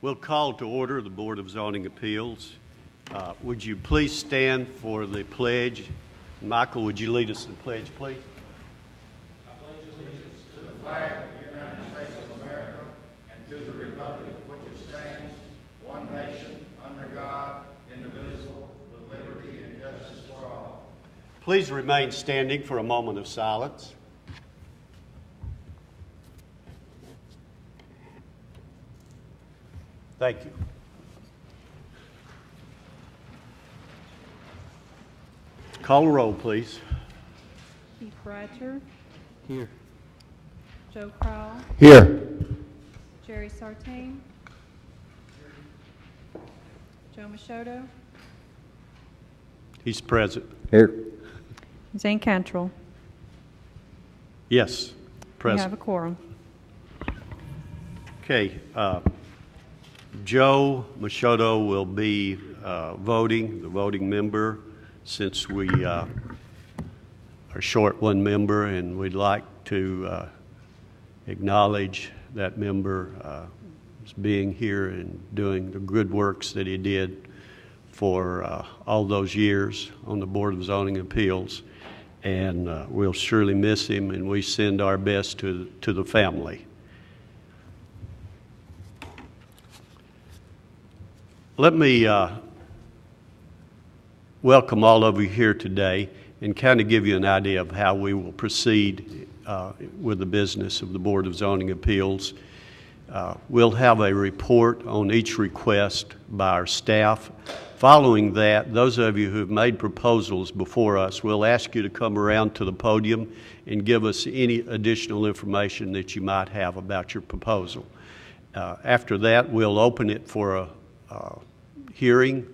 We'll call to order the Board of Zoning Appeals. Would you please stand for the pledge? Michael, would you lead us in the pledge, please? I pledge allegiance to the flag of the United States of America and to the republic for which it stands, one nation, under God, indivisible, with liberty and justice for all. Please remain standing for a moment of silence. Thank you. Call a roll, please. Keith Bratcher. Here. Joe Crowell. Here. Jerry Sartain. Joe Machado. He's present. Here. Zane Cantrell. Yes, We have present. a quorum. Okay. Joe Machado will be the voting member, since we are short one member, and we'd like to acknowledge that member as being here and doing the good works that he did for all those years on the Board of Zoning Appeals. And we'll surely miss him, and we send our best to the family. Let me welcome all of you here today and kind of give you an idea of how we will proceed with the business of the Board of Zoning Appeals. We'll have a report on each request by our staff. Following that, those of you who have made proposals before us, we'll ask you to come around to the podium and give us any additional information that you might have about your proposal. After that, we'll open it for a hearing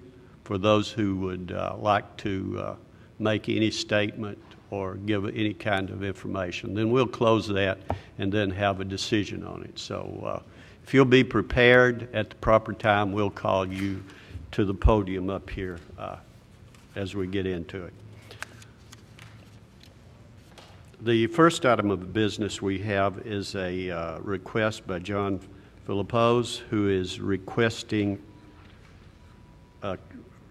for those who would like to make any statement or give any kind of information. Then we'll close that and then have a decision on it. So if you'll be prepared at the proper time, we'll call you to the podium up here as we get into it. The first item of business we have is a request by John Philippos, who is requesting a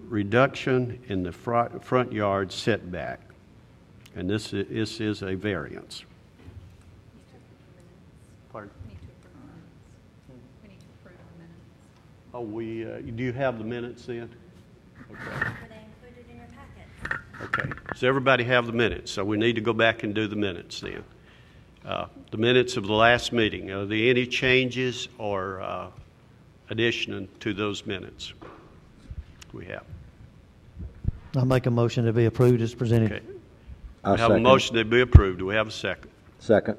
reduction in the front yard setback, and this is a variance. Pardon? We need to approve the minutes. Oh, do you have the minutes then? Okay. Were they included in your packet? Okay. So everybody have the minutes, so we need to go back and do the minutes then. The minutes of the last meeting, are there any changes or addition to those minutes? We have. I'll make a motion to be approved as presented. Okay. I'll We have a second. motion to be approved. Do we have a second? Second.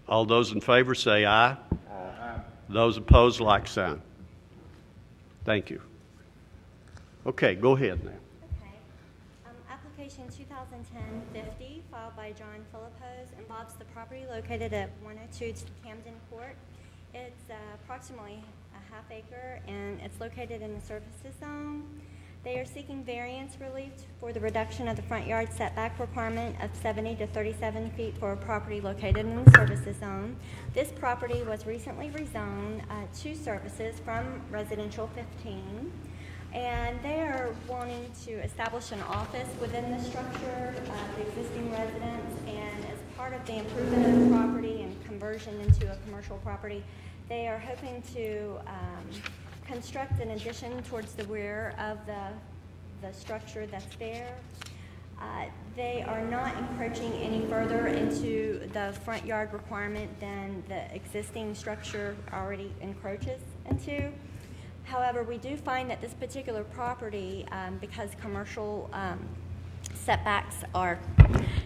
All those in favor say aye. Aye. Those opposed, like sign. Thank you. Okay, go ahead now. Okay. Application 2010-50, filed by John Philippos, involves the property located at 102 Camden Court. It's approximately a half acre, and it's located in the services zone. They are seeking variance relief for the reduction of the front yard setback requirement of 70 to 37 feet for a property located in the services zone. This property was recently rezoned to services from residential 15, and they are wanting to establish an office within the structure of the existing residence, and as part of the improvement of the property and conversion into a commercial property, they are hoping to construct an addition towards the rear of the structure that's there. They are not encroaching any further into the front yard requirement than the existing structure already encroaches into. However, we do find that this particular property, because commercial setbacks are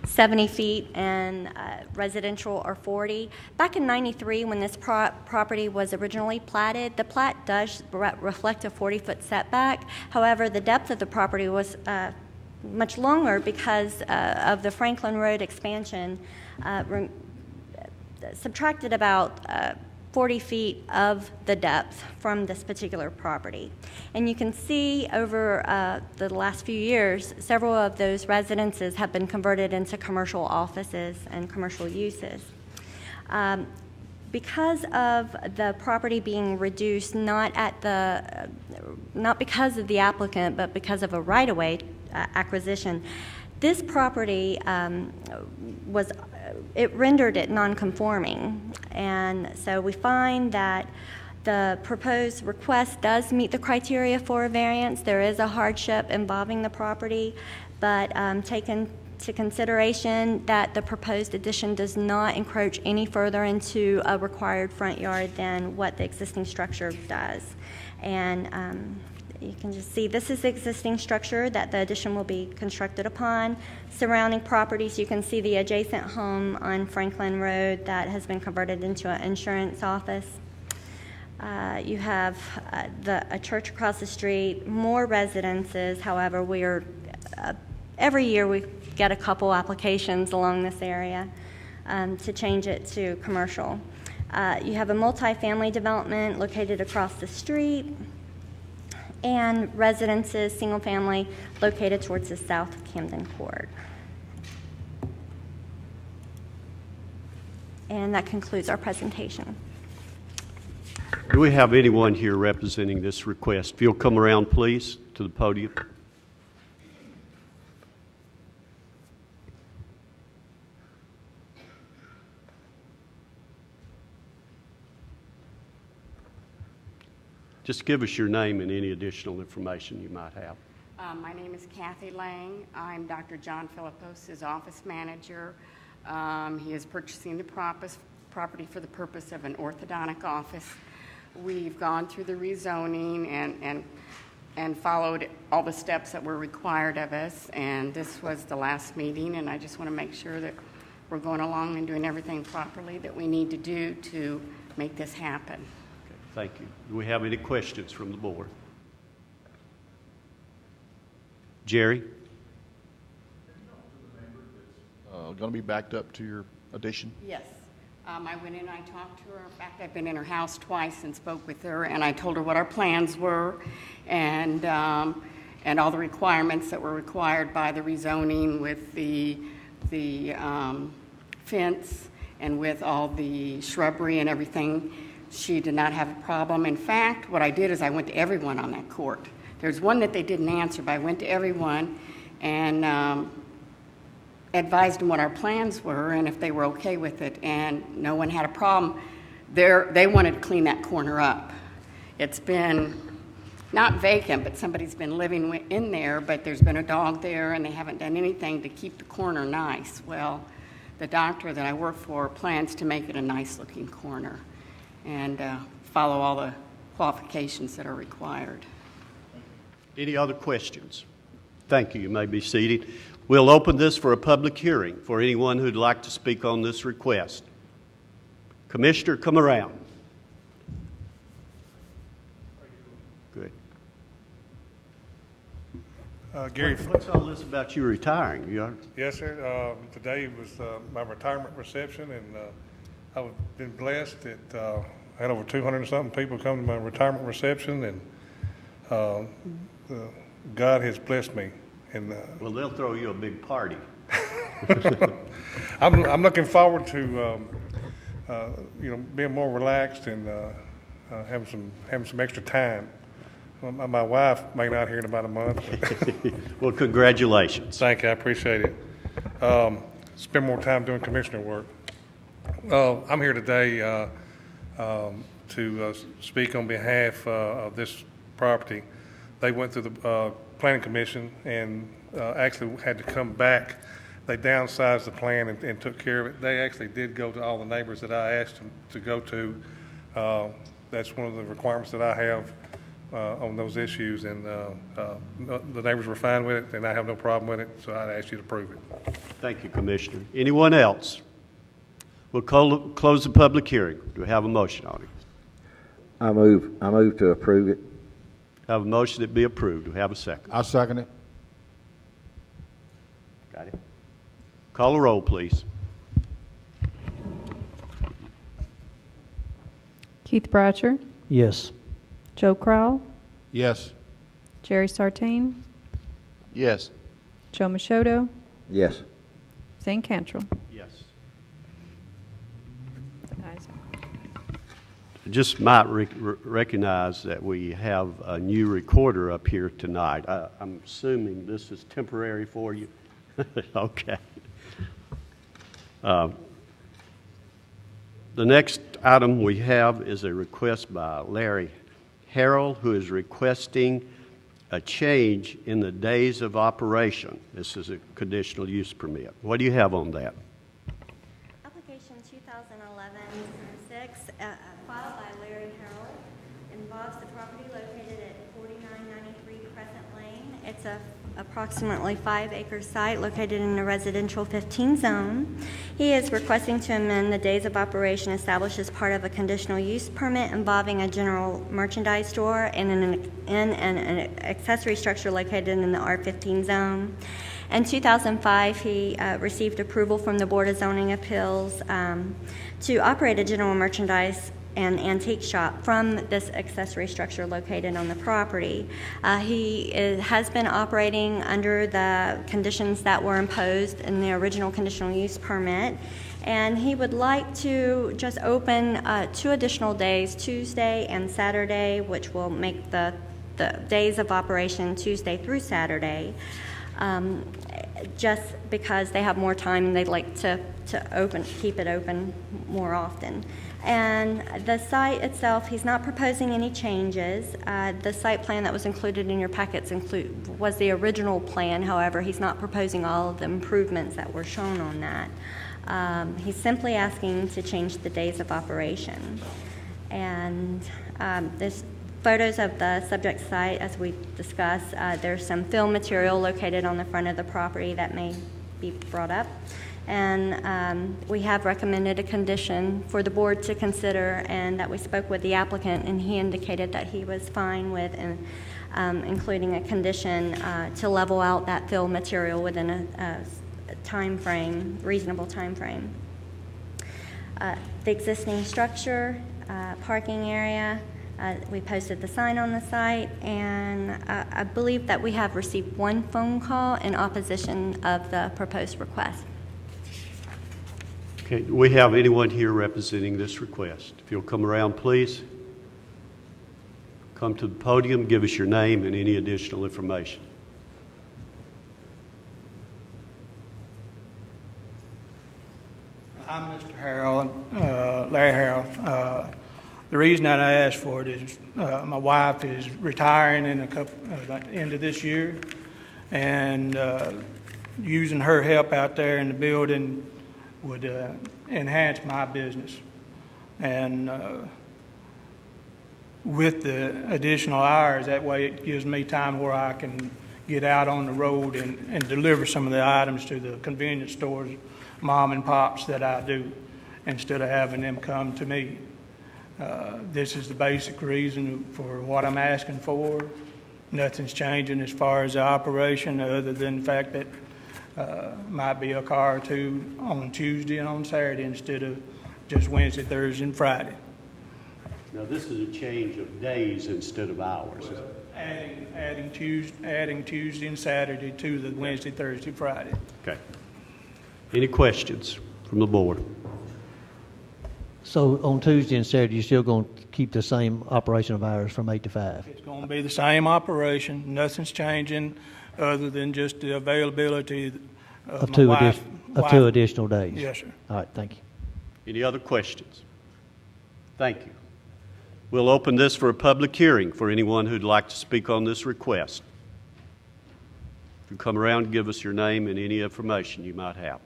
70 feet and residential are 40. Back in '93, when this property was originally platted, the plat does reflect a 40-foot setback. However, the depth of the property was much longer because of the Franklin Road expansion, subtracted about 40 feet of the depth from this particular property. And you can see over the last few years, several of those residences have been converted into commercial offices and commercial uses. because of the property being reduced, not because of the applicant, but because of a right-of-way acquisition, this property it rendered it non-conforming. And so we find that the proposed request does meet the criteria for a variance. There is a hardship involving the property, but taken to consideration that the proposed addition does not encroach any further into a required front yard than what the existing structure does. And you can just see this is the existing structure that the addition will be constructed upon. Surrounding properties, you can see the adjacent home on Franklin Road that has been converted into an insurance office. You have a church across the street, more residences. However, every year we get a couple applications along this area to change it to commercial. You have a multifamily development located across the street, and residences, single family, located towards the south of Camden Court. And that concludes our presentation. Do we have anyone here representing this request? If you'll come around, please, to the podium. Just give us your name and any additional information you might have. My name is Kathy Lang. I'm Dr. John Philippos' office manager. He is purchasing the property for the purpose of an orthodontic office. We've gone through the rezoning and followed all the steps that were required of us, and this was the last meeting, and I just want to make sure that we're going along and doing everything properly that we need to do to make this happen. Thank you. Do we have any questions from the board? Jerry? Going to be backed up to your addition? Yes. I went in and I talked to her. In fact, I've been in her house twice and spoke with her, and I told her what our plans were and all the requirements that were required by the rezoning with the fence and with all the shrubbery and everything. She did not have a problem. In fact, what I did is I went to everyone on that court. There's one that they didn't answer, but I went to everyone and advised them what our plans were and if they were okay with it, and no one had a problem. They wanted to clean that corner up. It's been not vacant, but somebody's been living in there, but there's been a dog there and they haven't done anything to keep the corner nice. Well, the doctor that I work for plans to make it a nice looking corner and follow all the qualifications that are required. Any other questions? Thank you. You may be seated. We'll open this for a public hearing for anyone who'd like to speak on this request. Commissioner, come around. Good. Gary, What's all this about you retiring? yes, sir. Today was my retirement reception, and I've been blessed that I had over 200 and something people come to my retirement reception, and God has blessed me. And Well, they'll throw you a big party. I'm looking forward to being more relaxed and having some extra time. My wife may not here in about a month. Well, congratulations. Thank you. I appreciate it. Spend more time doing commissioner work. I'm here today to speak on behalf of this property. They went through the planning commission and actually had to come back. They downsized the plan and took care of it. They actually did go to all the neighbors that I asked them to go to. That's one of the requirements that I have on those issues, and the neighbors were fine with it, and I have no problem with it, so I'd ask you to approve it. Thank you, Commissioner. Anyone else? We'll close the public hearing. Do we have a motion on it? I move to approve it. Have a motion that be approved. Do we have a second? I second it. Got it. Call the roll, please. Keith Bratcher, Yes. Joe Crowell, Yes. Jerry Sartain, Yes. Joe Machoto, Yes. Zane Cantrell. Yes. Ayes. just might recognize that we have a new recorder up here tonight. I'm assuming this is temporary for you? Okay. The next item we have is a request by Larry Harrell, who is requesting a change in the days of operation. This is a conditional use permit. What do you have on that? Application 2011-06, filed by Larry Harrell, involves the property located at 4993 Crescent Lane. It's a approximately 5-acre site located in a residential 15 zone. He is requesting to amend the days of operation established as part of a conditional use permit involving a general merchandise store and an accessory structure located in the R15 zone. In 2005, he received approval from the Board of Zoning Appeals to operate a general merchandise and antique shop from this accessory structure located on the property. He has been operating under the conditions that were imposed in the original conditional use permit, and he would like to just open 2 additional days, Tuesday and Saturday, which will make the days of operation Tuesday through Saturday, just because they have more time and they'd like to keep it open more often. And the site itself, he's not proposing any changes. The site plan that was included in your packets was the original plan. However, he's not proposing all of the improvements that were shown on that. He's simply asking to change the days of operation. And there's photos of the subject site, as we discussed. There's some fill material located on the front of the property that may be brought up. And we have recommended a condition for the board to consider, and that we spoke with the applicant, and he indicated that he was fine with including a condition to level out that fill material within a time frame, reasonable time frame. The existing structure, parking area, we posted the sign on the site, and I believe that we have received 1 phone call in opposition of the proposed request. Okay, do we have anyone here representing this request? If you'll come around, please. Come to the podium, give us your name and any additional information. I'm Mr. Harrell, Larry Harrell. The reason that I asked for it is my wife is retiring in end of this year, and using her help out there in the building would enhance my business. And with the additional hours, that way it gives me time where I can get out on the road and deliver some of the items to the convenience stores, mom and pops that I do, instead of having them come to me. This is the basic reason for what I'm asking for. Nothing's changing as far as the operation, other than the fact that might be a car or 2 on Tuesday and on Saturday instead of just Wednesday, Thursday, and Friday. Now, this is a change of days instead of hours. Adding Tuesday and Saturday to the Wednesday, Thursday, Friday. Okay. Any questions from the board? So on Tuesday and Saturday, you're still going to keep the same operation of hours from 8 to 5? It's going to be the same operation. Nothing's changing other than just the availability of 2 additional days? Yes, sir. All right, thank you. Any other questions? Thank you. We'll open this for a public hearing for anyone who'd like to speak on this request. If you come around and give us your name and any information you might have.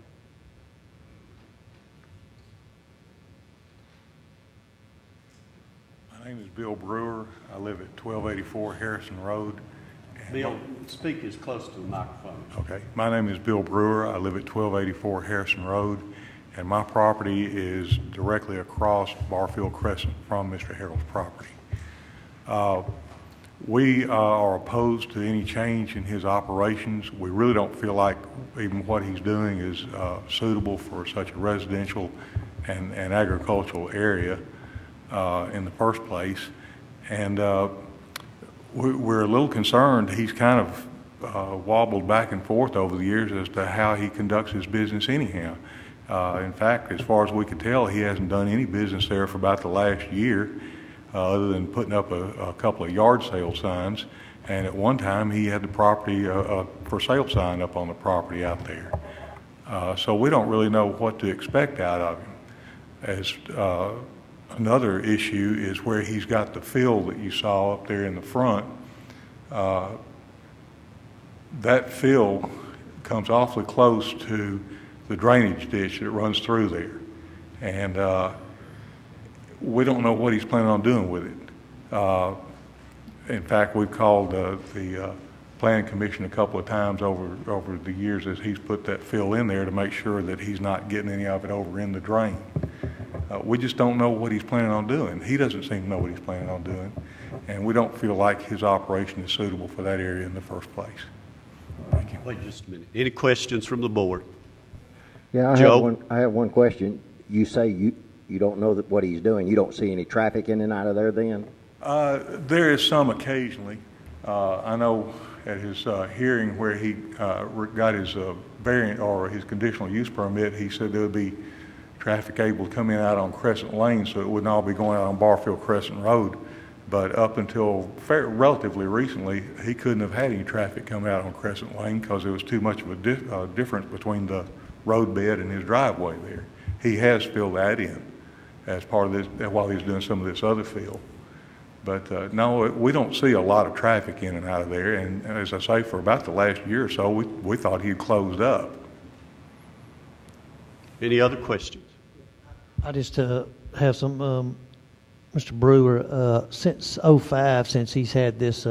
My name is Bill Brewer. I live at 1284 Harrison Road. Bill, speak as close to the microphone. Okay. My name is Bill Brewer. I live at 1284 Harrison Road, and my property is directly across Barfield Crescent from Mr. Harrell's property. We are opposed to any change in his operations. We really don't feel like even what he's doing is suitable for such a residential and agricultural area in the first place. And we're a little concerned. He's kind of wobbled back and forth over the years as to how he conducts his business anyhow. In fact, as far as we can tell, he hasn't done any business there for about the last year, other than putting up a couple of yard sale signs. And at one time, he had the property, for sale sign up on the property out there. So we don't really know what to expect out of him. As another issue is where he's got the fill that you saw up there in the front. That fill comes awfully close to the drainage ditch that runs through there. And we don't know what he's planning on doing with it. In fact, we've called the Planning Commission a couple of times over the years as he's put that fill in there to make sure that he's not getting any of it over in the drain. We just don't know what he's planning on doing. He doesn't seem to know what he's planning on doing, and we don't feel like his operation is suitable for that area in the first place. Thank you. Wait just a minute. Any questions from the board? Yeah, Joe? I have one question. You say you don't know what he's doing. You don't see any traffic in and out of there then? There is some occasionally. I know at his hearing where he got his variant or his conditional use permit, he said there would be traffic able to come in out on Crescent Lane, so it wouldn't all be going out on Barfield Crescent Road. But up until relatively recently, he couldn't have had any traffic come out on Crescent Lane because there was too much of a difference between the road bed and his driveway there. He has filled that in as part of this while he's doing some of this other fill. But no, we don't see a lot of traffic in and out of there. And as I say, for about the last year or so, we thought he'd closed up. Any other questions? I just have some, Mr. Brewer, since '05, since he's had this,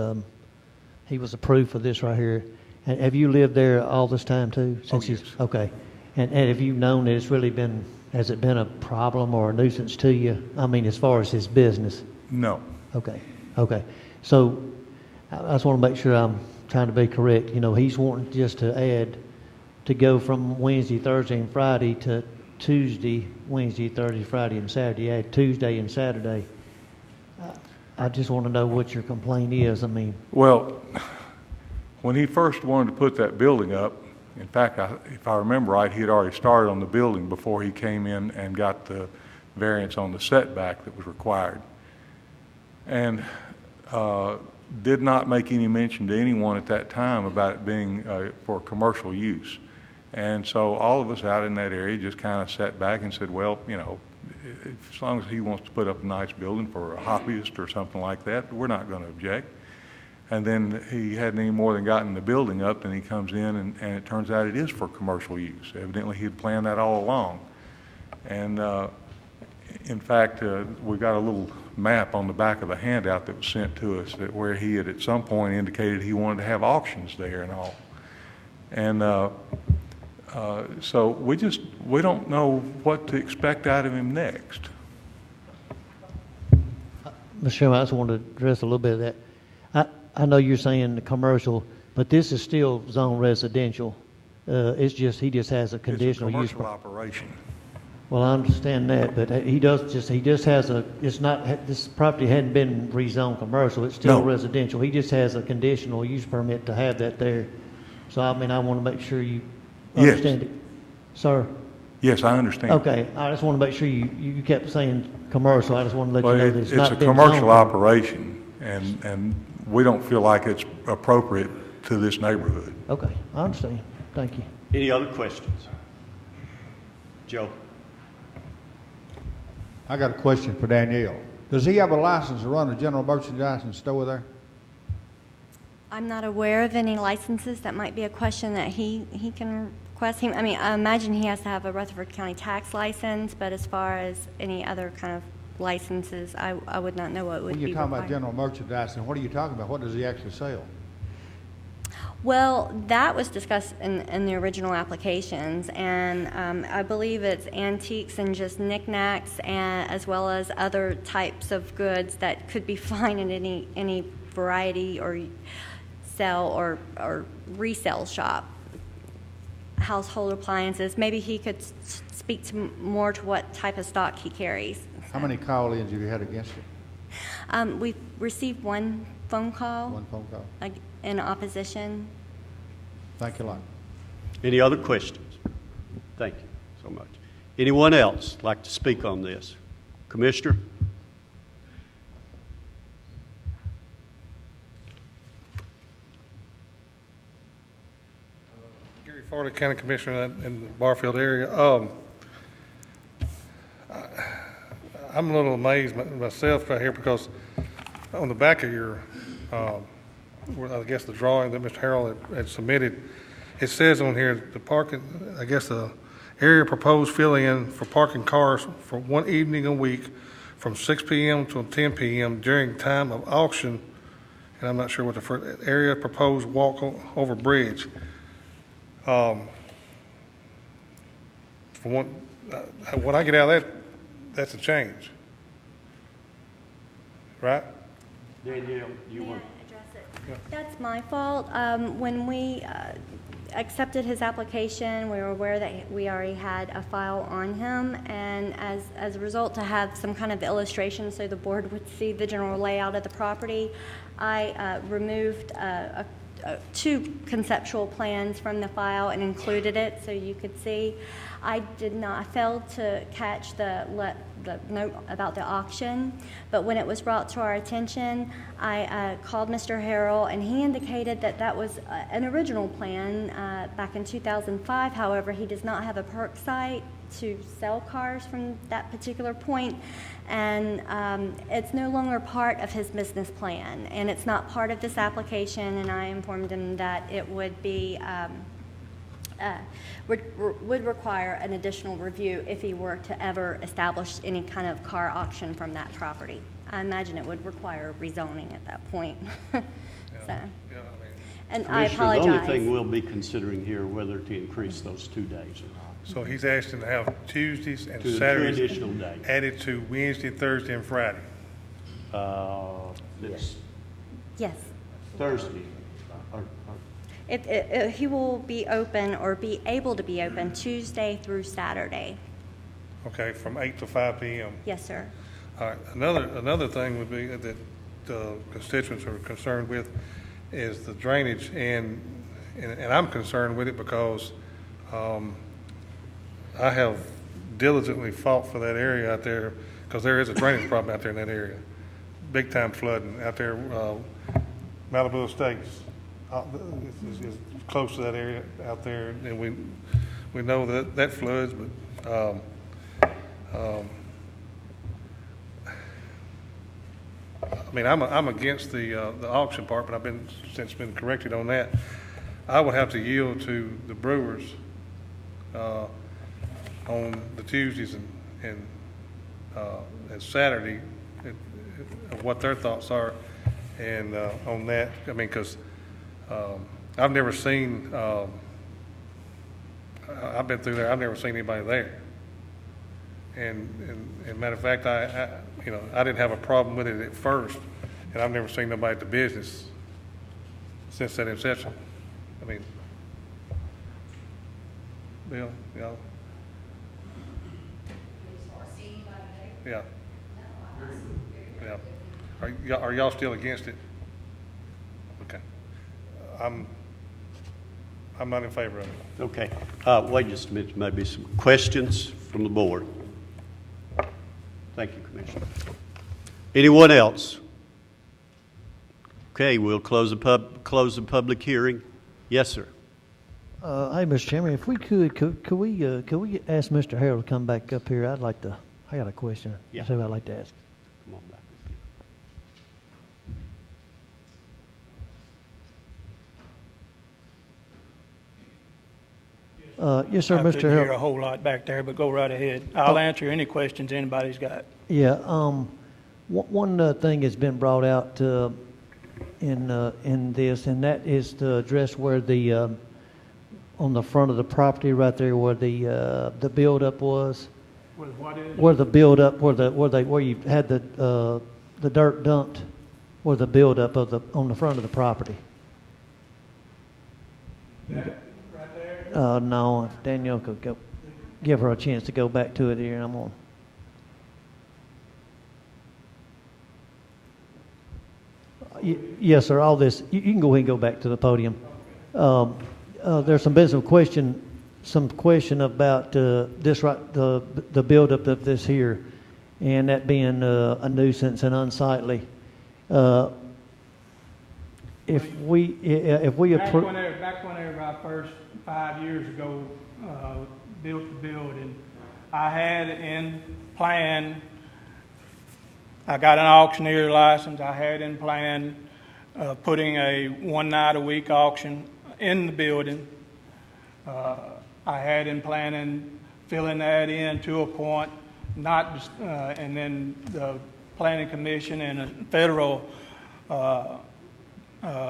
he was approved for this right here. And have you lived there all this time too? Since yes. Okay. And have you known that it's really been, has it been a problem or a nuisance to you? I mean, as far as his business? No. Okay. Okay. So I just want to make sure I'm trying to be correct. You know, he's wanting just to add, to go from Wednesday, Thursday, and Friday to Tuesday, Wednesday, Thursday, Friday, and Saturday. Add Tuesday and Saturday. I just want to know what your complaint is. I mean, well, when he first wanted to put that building up, in fact, if I remember right, he had already started on the building before he came in and got the variance on the setback that was required. And did not make any mention to anyone at that time about it being for commercial use. And so all of us out in that area just kind of sat back and said, well, you know, as long as he wants to put up a nice building for a hobbyist or something like that, we're not going to object. And then he hadn't any more than gotten the building up, and he comes in, and it turns out it is for commercial use. Evidently, he had planned that all along. And in fact, we got a little map on the back of the handout that was sent to us that where he had at some point indicated he wanted to have auctions there and all. And so we don't know what to expect out of him next. Mr. Chairman, I just wanted to address a little bit of that. I know you're saying the commercial, but this is still zone residential. It's just, he just has a conditional use. It's a commercial operation. Well, I understand that, but he just has a, it's not, this property hadn't been rezoned commercial, it's still residential. He just has a conditional use permit to have that there. So, I mean, I want to make sure you understand it. Sir? Yes, I understand. Okay, I just want to make sure you kept saying commercial. I just want to let you know that it's not been a commercial zoned. operation, and we don't feel like it's appropriate to this neighborhood. Okay, I understand. Thank you. Any other questions? Joe? I got a question for Danielle. Does he have a license to run a general merchandise store there? I'm not aware of any licenses. That might be a question that he can request. I mean, I imagine he has to have a Rutherford County tax license, but as far as any other kind of licenses, I would not know what would be When you're talking required. about general merchandise, and what are you talking about? What does he actually sell? Well, that was discussed in the original applications, and I believe it's antiques and just knickknacks, and as well as other types of goods that could be found in any variety or sell or resell shop. Household appliances. Maybe he could speak to more to what type of stock he carries. How many call-ins have you had against it? We've received one phone call. One phone call. In opposition. Thank you a lot. Any other questions? Thank you so much. Anyone else like to speak on this? Commissioner? Gary Farley, County Commissioner in the Barfield area. I'm a little amazed myself right here because on the back of your, I guess the drawing that Mr. Harrell had submitted, it says on here the parking, I guess the area proposed fill-in for parking cars for one evening a week from 6 p.m. to 10 p.m. during time of auction, and I'm not sure what the first area proposed walk over bridge. From what I get out of that, that's a change, right? Danielle, you want to address it? That's my fault. When we accepted his application, we were aware that we already had a file on him, and as a result, to have some kind of illustration so the board would see the general layout of the property, I removed two conceptual plans from the file and included it so you could see. I failed to catch the note about the auction, but when it was brought to our attention, I called Mr. Harrell, and he indicated that that was an original plan back in 2005. However, he does not have a perk site to sell cars from that particular point, and it's no longer part of his business plan, and it's not part of this application, and I informed him that it would be would require an additional review if he were to ever establish any kind of car auction from that property. I imagine it would require rezoning at that point. And I apologize. The only thing we'll be considering here whether to increase those 2 days or not. So he's asking to have Tuesdays and to Saturdays additional day added to Wednesday, Thursday, and Friday. Yes. Thursday. He will be open or be able to be open Tuesday through Saturday. Okay, from 8 to 5 p.m. Yes, sir. All right. Another thing would be that constituents are concerned with is the drainage, and I'm concerned with it because I have diligently fought for that area out there because there is a drainage problem out there in that area. Big time flooding out there. Malibu Estates is close to that area out there, and we know that floods, but I mean, I'm against the auction part, but I've since been corrected on that. I would have to yield to the brewers on the Tuesdays and Saturday of what their thoughts are, and on that, I mean, because I've never seen. I've been through there. I've never seen anybody there. And matter of fact, I didn't have a problem with it at first, and I've never seen nobody at the business since that inception. I mean, Bill, yeah. Are y'all still against it? Okay. I'm not in favor of it. Okay. Wait just a minute. Maybe some questions from the board. Thank you, Commissioner. Anyone else? Okay, we'll close the public hearing. Yes, sir. Hey, Mr. Chairman, if we could we ask Mr. Harrell to come back up here? I got a question. Yeah. So I'd like to ask. Come on back. Yes, sir, I Mr. couldn't hear a Harrell. whole lot back there, but go right ahead. I'll answer any questions anybody's got. Yeah. One thing has been brought out in this, and that is to address where the on the front of the property right there where the buildup was. What is? Where the buildup, where you had the dirt dumped, where the buildup on the front of the property. That right there? No, Danielle could go. Give her a chance to go back to it here, and I'm on. Yes, sir. All this, you can go ahead and go back to the podium. There's some business question some question about this right, the buildup of this here, and that being a nuisance and unsightly. If we approve. Back whenever I first 5 years ago built the building, I had in plan. I got an auctioneer license. I had in plan putting a one night a week auction in the building. I had in planning filling that in to a point, not just, and then the planning commission and a federal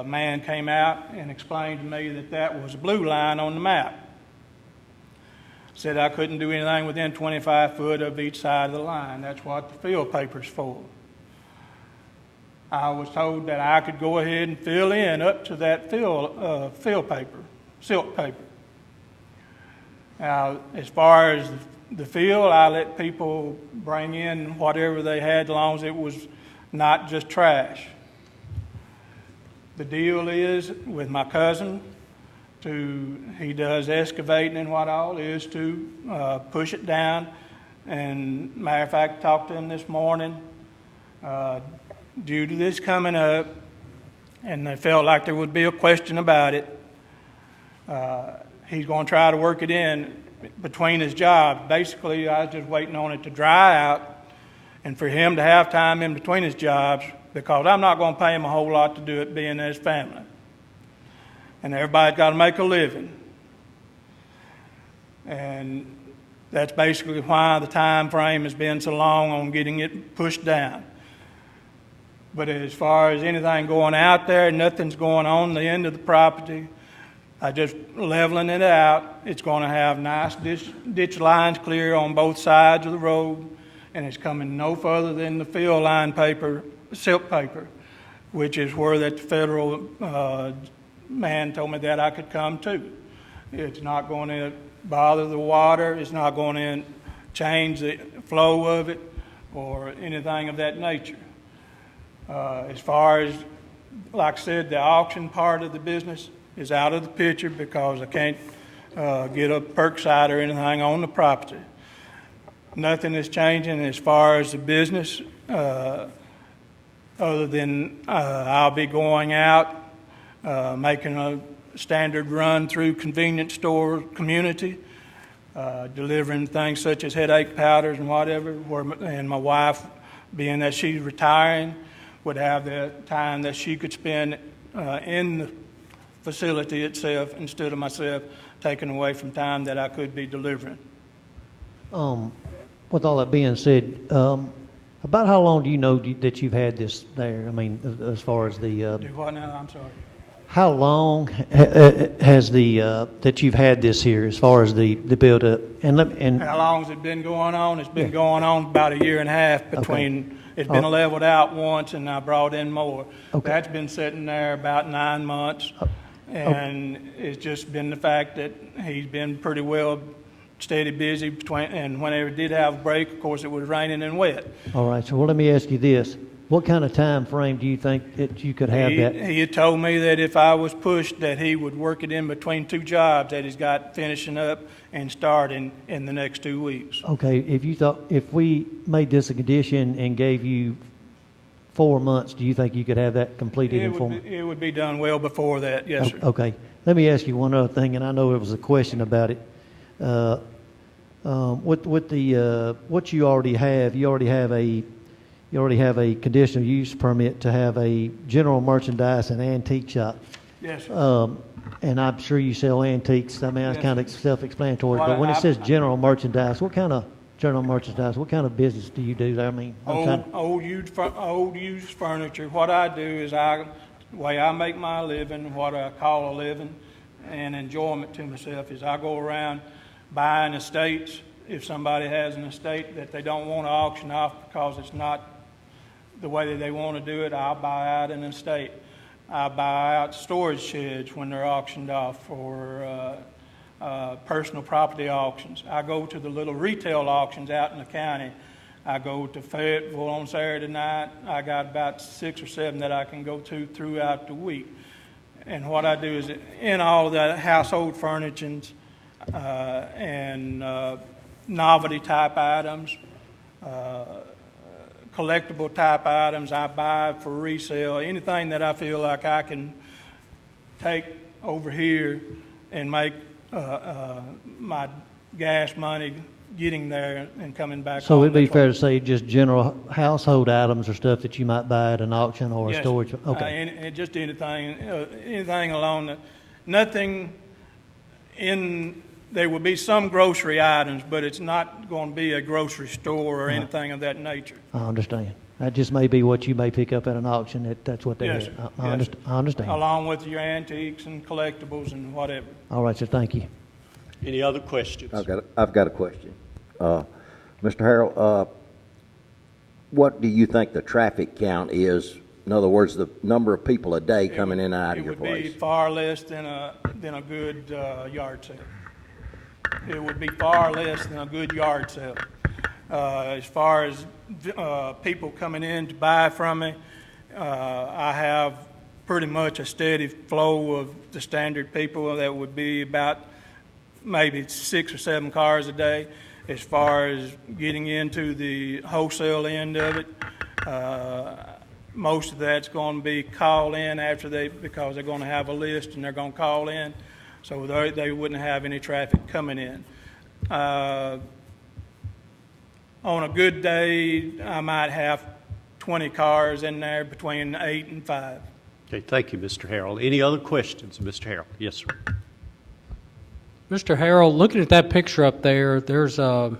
man came out and explained to me that that was a blue line on the map. Said I couldn't do anything within 25 foot of each side of the line. That's what the field paper's for. I was told that I could go ahead and fill in up to that field paper, silk paper. Now, as far as the field, I let people bring in whatever they had as long as it was not just trash. The deal is with my cousin, he does excavating and what all, is to push it down. And matter of fact, I talked to him this morning due to this coming up, and they felt like there would be a question about it. He's going to try to work it in between his jobs. Basically, I was just waiting on it to dry out and for him to have time in between his jobs, because I'm not going to pay him a whole lot to do it being his family. And everybody's got to make a living. And that's basically why the time frame has been so long on getting it pushed down. But as far as anything going out there, nothing's going on the end of the property. I just leveling it out. It's going to have nice ditch lines clear on both sides of the road, and it's coming no further than the field line paper, silk paper, which is where that federal man told me that I could come to. It's not going to bother the water. It's not going to change the flow of it or anything of that nature. As far as, like I said, the auction part of the business is out of the picture because I can't get a perk site or anything on the property. Nothing is changing as far as the business other than I'll be going out making a standard run through convenience store community, delivering things such as headache powders and whatever, and my wife, being that she's retiring, would have the time that she could spend in the facility itself instead of myself taking away from time that I could be delivering. With all that being said, about how long do you know that you've had this there? I mean, as far as the... Do what now? I'm sorry. How long has that you've had this here, as far as the build-up? And how long has it been going on? It's been going on about a year and a half between... Okay. It's been leveled out once, and I brought in more. Okay. That's been sitting there about 9 months, and it's just been the fact that he's been pretty well steady busy and whenever it did have a break, of course, it was raining and wet. All right, so let me ask you this. What kind of time frame do you think that you could have that? He had told me that if I was pushed, that he would work it in between two jobs that he's got finishing up and starting in the next 2 weeks. Okay, if we made this a condition and gave you 4 months, do you think you could have that completed in 4 months? It would be done well before that, yes, sir. Okay, let me ask you one other thing, and I know it was a question about it. With the what you already have a conditional use permit to have a general merchandise and antique shop. Yes, sir. And I'm sure you sell antiques. I mean, that's kind of self-explanatory. Well, but when it says general merchandise, what kind of general merchandise? What kind of business do you do there? I mean, old used furniture. What I do is the way I make my living, what I call a living, and enjoyment to myself is I go around buying estates. If somebody has an estate that they don't want to auction off because it's not the way that they want to do it, I'll buy out an estate. I buy out storage sheds when they're auctioned off for personal property auctions. I go to the little retail auctions out in the county. I go to Fayetteville on Saturday night. I got about 6 or 7 that I can go to throughout the week. And what I do is in all the household furnishings, and novelty type items, collectible type items I buy for resale, anything that I feel like I can take over here and make my gas money getting there and coming back. So home. it'd be That's fair what- to say just general household items or stuff that you might buy at an auction or a Yes, storage? sir. Okay. And just anything along the, nothing in, there will be some grocery items, but it's not going to be a grocery store or anything of that nature. I understand. That just may be what you may pick up at an auction. That's what they Yes, have. sir. I Yes, I understand. Along with your antiques and collectibles and whatever. All right, sir. Thank you. Any other questions? I've got a question. Mr. Harrell, what do you think the traffic count is? In other words, the number of people a day coming in and out of your It would be place? far less than a good yard sale. It would be far less than a good yard sale. As far as people coming in to buy from me, I have pretty much a steady flow of the standard people that would be about maybe 6 or 7 cars a day. As far as getting into the wholesale end of it, most of that's going to be call in after because they're going to have a list and they're going to call in, so they wouldn't have any traffic coming in. On a good day, I might have 20 cars in there between 8 and 5. Okay, thank you, Mr. Harrell. Any other questions, Mr. Harrell? Yes, sir. Mr. Harrell, looking at that picture up there, there's a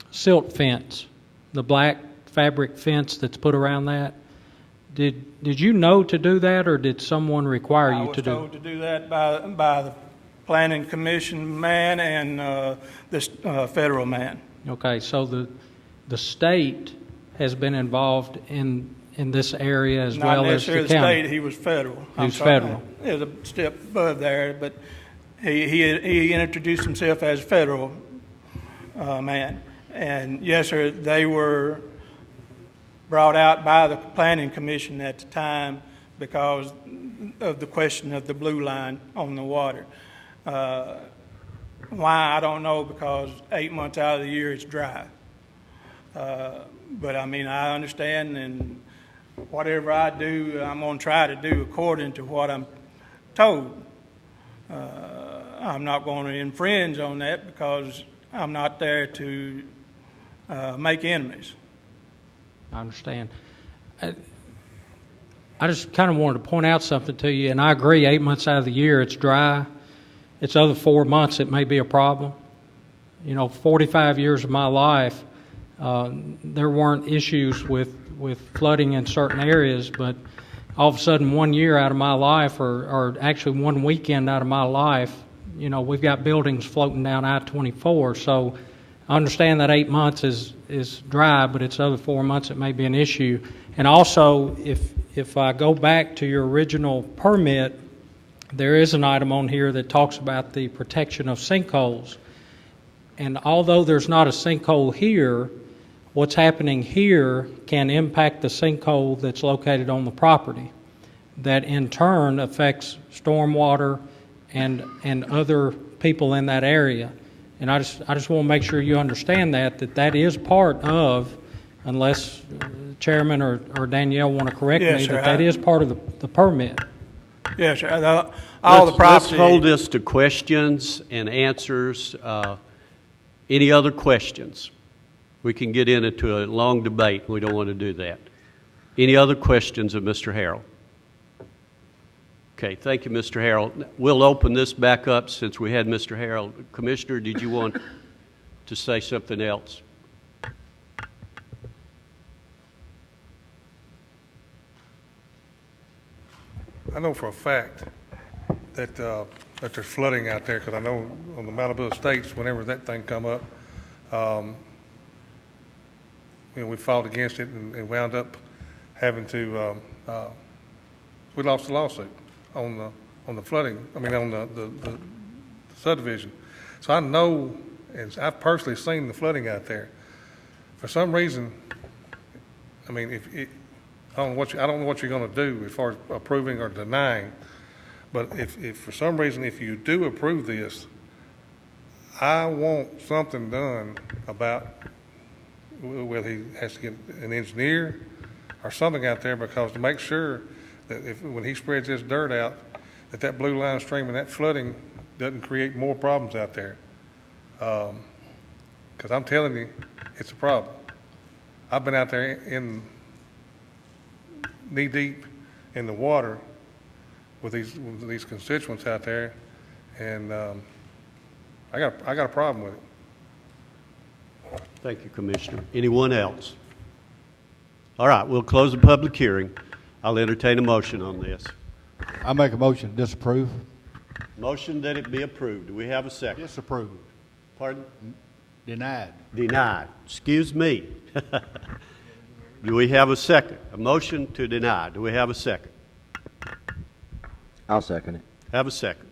silt fence, the black fabric fence that's put around that. Did you know to do that, or did someone require you to do? I was told to do that by the Planning Commission man and this federal man. Okay, so the state has been involved in this area as well as the county. Not necessarily the state, he was federal. He was federal. There's a step above there, but he introduced himself as federal man. And yes, sir, they were brought out by the Planning Commission at the time because of the question of the blue line on the water. Why, I don't know, because 8 months out of the year it's dry. But I mean, I understand, and whatever I do, I'm going to try to do according to what I'm told. I'm not going to infringe on that because I'm not there to make enemies. I understand. I just kind of wanted to point out something to you, and I agree, 8 months out of the year it's dry. It's other 4 months it may be a problem. 45 years of my life, there weren't issues with flooding in certain areas, but all of a sudden 1 year out of my life, or actually 1 weekend out of my life, we've got buildings floating down I-24. So I understand that 8 months is dry, but it's other 4 months it may be an issue. And also, if I go back to your original permit, there is an item on here that talks about the protection of sinkholes. And although there's not a sinkhole here, what's happening here can impact the sinkhole that's located on the property. That in turn affects stormwater and other people in that area. And I just want to make sure you understand that is part of, unless Chairman or Danielle want to correct Yes, me, sir, that is part of the permit. Yes, sir. All the property. Let's hold this to questions and answers. Any other questions? We can get into a long debate. We don't want to do that. Any other questions of Mr. Harrell? Okay, thank you, Mr. Harrell. We'll open this back up since we had Mr. Harrell. Commissioner, did you want to say something else? I know for a fact that there's flooding out there, because I know on the Malibu Estates, whenever that thing come up, we fought against it and wound up having to, we lost the lawsuit on the flooding, on the subdivision. So I know, and I've personally seen the flooding out there. For some reason, I mean, I don't know what you're going to do as far as approving or denying, but if for some reason, if you do approve this, I want something done about whether he has to get an engineer or something out there, because to make sure that when he spreads this dirt out, that blue line stream and that flooding doesn't create more problems out there. Because I'm telling you, it's a problem. I've been out there in knee deep in the water with these constituents out there, and I got a problem with it. Thank you, Commissioner. Anyone else? All right, we'll close the public hearing. I'll entertain a motion on this. I make a motion to disapprove. Motion that it be approved. Do we have a second? Disapproved. Pardon? Denied. Denied. Excuse me. Do we have a second? A motion to deny. Do we have a second? I'll second it. Have a second.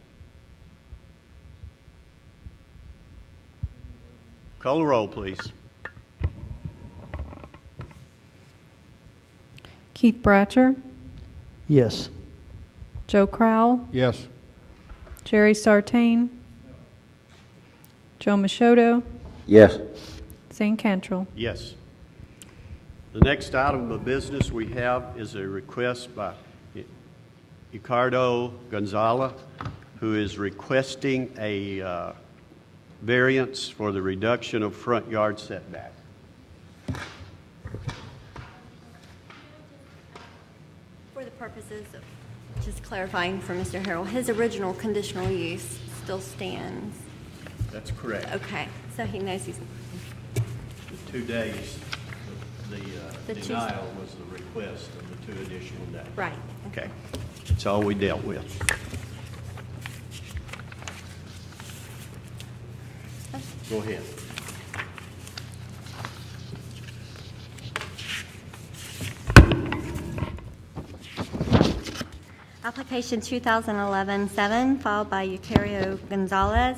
Call the roll, please. Keith Bratcher, Yes. Joe Crowell, Yes. Jerry Sartain, Joe Machoto, Yes. Zane Cantrell. Yes. The next item of business we have is a request by Ricardo Gonzalez, who is requesting a variance for the reduction of front yard setback. For the purposes of just clarifying for Mr. Harrell, his original conditional use still stands. That's correct. Okay, so he knows he's, 2 days, the The denial was the request of the 2 additional days. right. Okay. That's all we dealt with. Go ahead. Application 2011-7, filed by Euterio Gonzalez,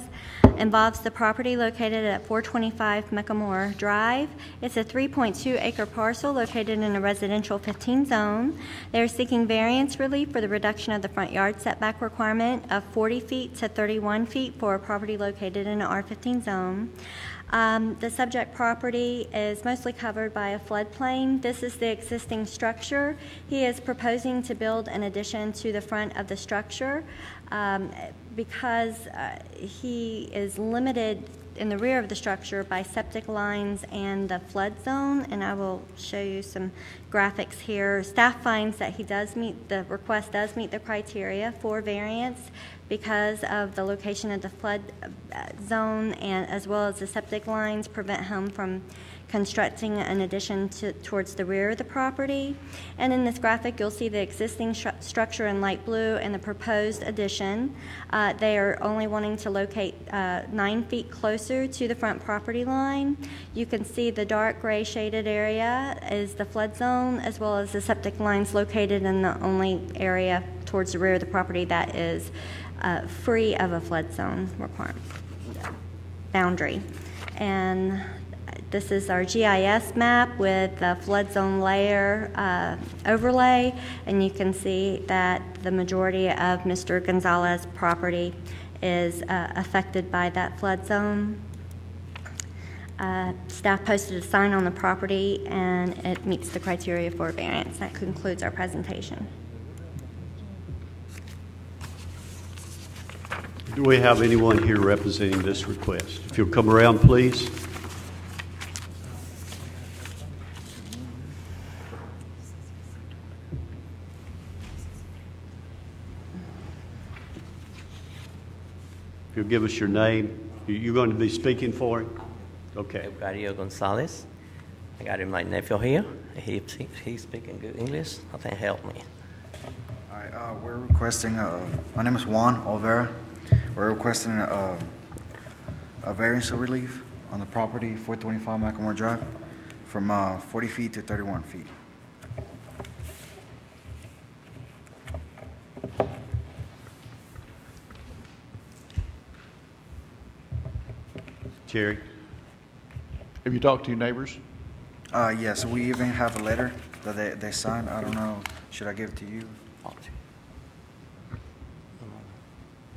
involves the property located at 425 Mechamore Drive. It's a 3.2-acre parcel located in a residential 15 zone. They are seeking variance relief for the reduction of the front yard setback requirement of 40 feet to 31 feet for a property located in an R15 zone. The subject property is mostly covered by a floodplain. This is the existing structure. He is proposing to build an addition to the front of the structure because he is limited in the rear of the structure by septic lines and the flood zone, and I will show you some graphics here. Staff finds that the request does meet the criteria for variance because of the location of the flood zone, and as well as the septic lines prevent him from constructing an addition towards the rear of the property. And in this graphic, you'll see the existing structure in light blue and the proposed addition. They are only wanting to locate 9 feet closer to the front property line. You can see the dark gray shaded area is the flood zone, as well as the septic lines located in the only area towards the rear of the property that is free of a flood zone boundary. And this is our GIS map with the flood zone layer overlay, and you can see that the majority of Mr. Gonzalez's property is affected by that flood zone. Staff posted a sign on the property, and it meets the criteria for variance. That concludes our presentation. Do we have anyone here representing this request? If you'll come around, please. If you'll give us your name. You're going to be speaking for him? Okay. Euterio Gonzalez. I got him my nephew here. He's speaking good English. I think help me. All right, we're requesting, my name is Juan Olvera. We're requesting a variance of relief on the property, 425 Mechamore Drive, from 40 feet to 31 feet. Jerry? Have you talked to your neighbors? Yes, we even have a letter that they signed. I don't know, should I give it to you?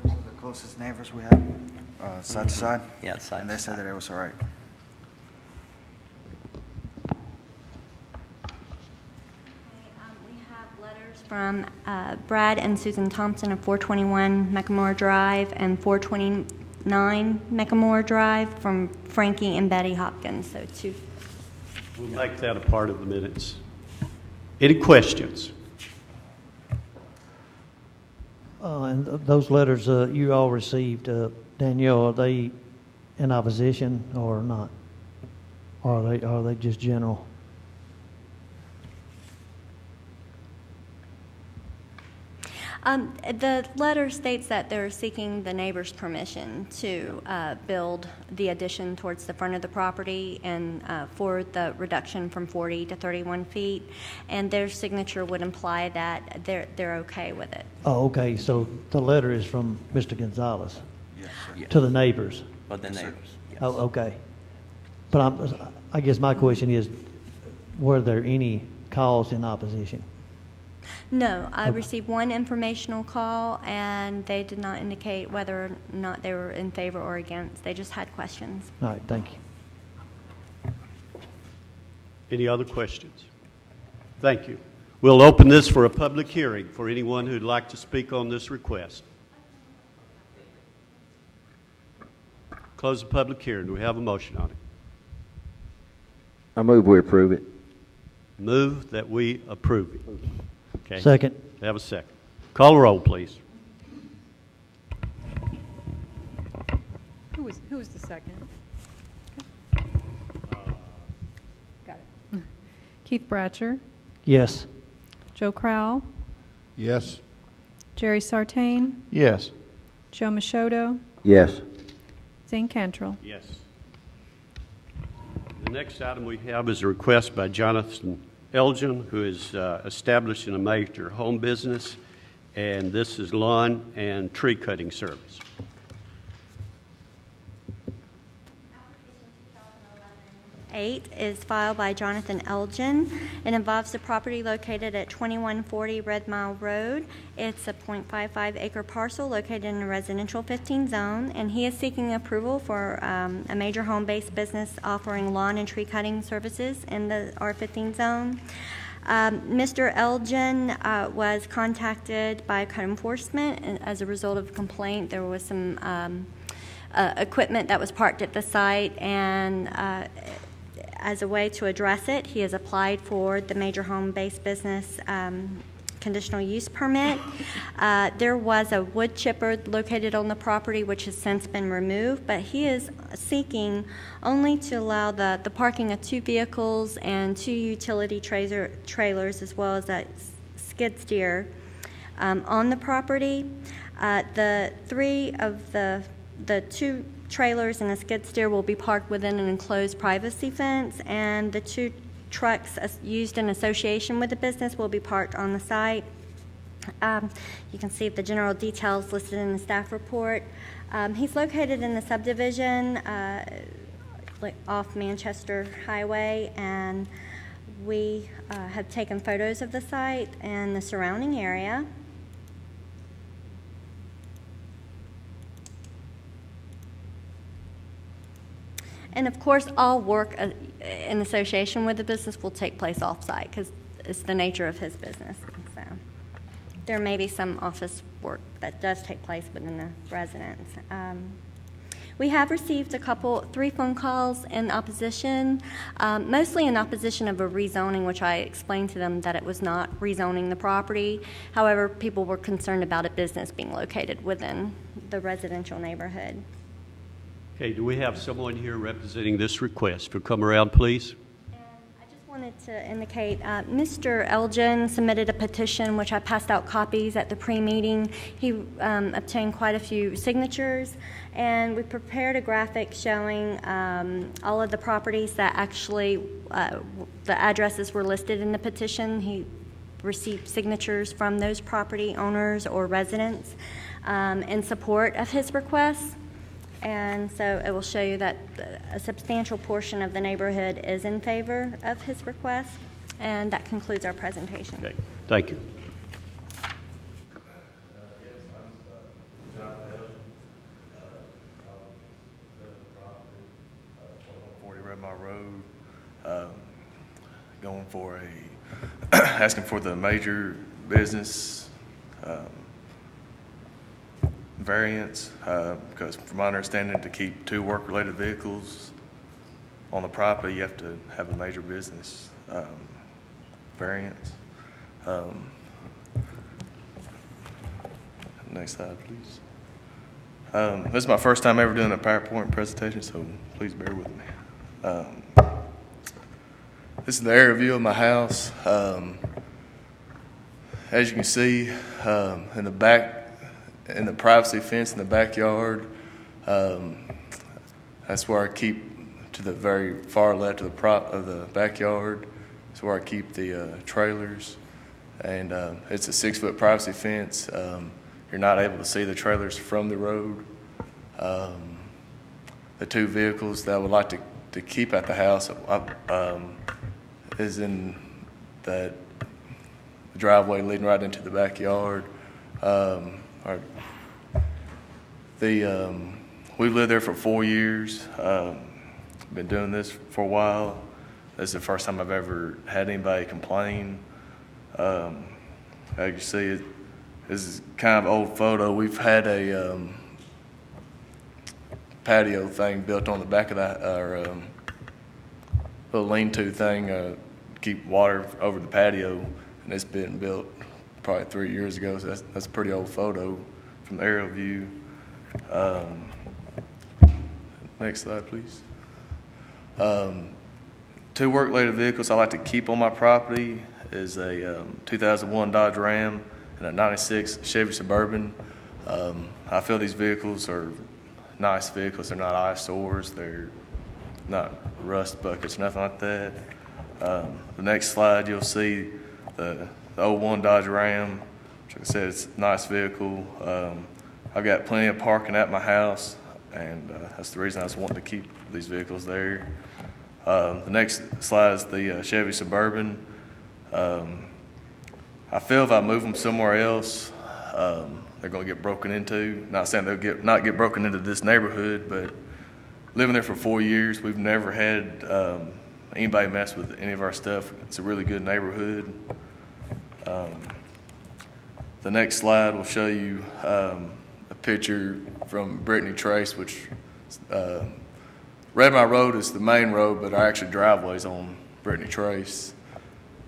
This is a closest neighbors we have, side to side. Yeah, side And to they said side. that it was all right. We have letters from Brad and Susan Thompson of 421 Mecklemore Drive and 429 Mecklemore Drive from Frankie and Betty Hopkins, so two. We'll make that a part of the minutes. Any questions? And those letters you all received, Danielle, are they in opposition or not? Or are they just general? The letter states that they're seeking the neighbor's permission to build the addition towards the front of the property and for the reduction from 40 to 31 feet, and their signature would imply that they're okay with it. Oh, okay, so the letter is from Mr. Gonzalez Yes. to the neighbors? But the neighbors, yes. Oh, okay. But I guess my question is, were there any calls in opposition? No, I received one informational call, and they did not indicate whether or not they were in favor or against. They just had questions. All right, thank you. Any other questions? Thank you. We'll open this for a public hearing for anyone who'd like to speak on this request. Close the public hearing. Do we have a motion on it? I move we approve it. Move that we approve it. Okay. Second. Have a second. Call the roll, please. Who was the second? Got it. Keith Bratcher, Yes. Joe Crowell, Yes. Jerry Sartain, Yes. Joe Machoto, Yes. Zane Cantrell. Yes. The next item we have is a request by Jonathan Elgin, who is establishing a major home business, and this is lawn and tree cutting service. Eight is filed by Jonathan Elgin. It involves the property located at 2140 Red Mile Road. It's a .55 acre parcel located in a residential 15 zone, and he is seeking approval for a major home-based business offering lawn and tree cutting services in the R15 zone. Mr. Elgin was contacted by code enforcement, and as a result of a complaint, there was some equipment that was parked at the site, and as a way to address it, he has applied for the major home-based business conditional use permit. There was a wood chipper located on the property which has since been removed, but he is seeking only to allow the parking of 2 vehicles and 2 utility trailers as well as a skid steer on the property. The 3 of the 2 trailers and a skid steer will be parked within an enclosed privacy fence, and the 2 trucks used in association with the business will be parked on the site. You can see the general details listed in the staff report. He's located in the subdivision off Manchester Highway, and we have taken photos of the site and the surrounding area. And of course, all work in association with the business will take place off-site because it's the nature of his business. So there may be some office work that does take place within the residence. We have received 3 phone calls in opposition, mostly in opposition of a rezoning, which I explained to them that it was not rezoning the property. However, people were concerned about a business being located within the residential neighborhood. Okay, do we have someone here representing this request? If you'll come around, please. I just wanted to indicate, Mr. Elgin submitted a petition, which I passed out copies at the pre-meeting. He obtained quite a few signatures, and we prepared a graphic showing all of the properties that actually, the addresses were listed in the petition. He received signatures from those property owners or residents in support of his request. And so it will show you that a substantial portion of the neighborhood is in favor of his request. And that concludes our presentation. Okay, thank you. for asking for the major business variance, because from my understanding, to keep 2 work-related vehicles on the property, you have to have a major business variance. Next slide, please. This is my first time ever doing a PowerPoint presentation, so please bear with me. This is the aerial view of my house. As you can see, in the back, in the privacy fence in the backyard, that's where I keep, to the very far left of the backyard, that's where I keep the trailers. And it's a 6-foot privacy fence. You're not able to see the trailers from the road. The 2 vehicles that I would like to keep at the house is in the driveway leading right into the backyard. We've lived there for 4 years. Been doing this for a while. This is the first time I've ever had anybody complain. As you see, this is kind of an old photo. We've had a patio thing built on the back of our little lean-to thing to keep water over the patio, and it's been built probably 3 years ago, so that's a pretty old photo from the aerial view. Next slide, please. 2 work-related vehicles I like to keep on my property is a 2001 Dodge Ram and a 96 Chevy Suburban. I feel these vehicles are nice vehicles. They're not eyesores. They're not rust buckets, nothing like that. The next slide, you'll see the 01 Dodge Ram. Like I said, it's a nice vehicle. I've got plenty of parking at my house, and that's the reason I was wanting to keep these vehicles there. The next slide is the Chevy Suburban. I feel if I move them somewhere else, they're going to get broken into. Not saying they'll not get broken into this neighborhood, but living there for 4 years, we've never had anybody mess with any of our stuff. It's a really good neighborhood. The next slide will show you a picture from Brittany Trace, which Redmire Road is the main road, but our actual driveway is on Brittany Trace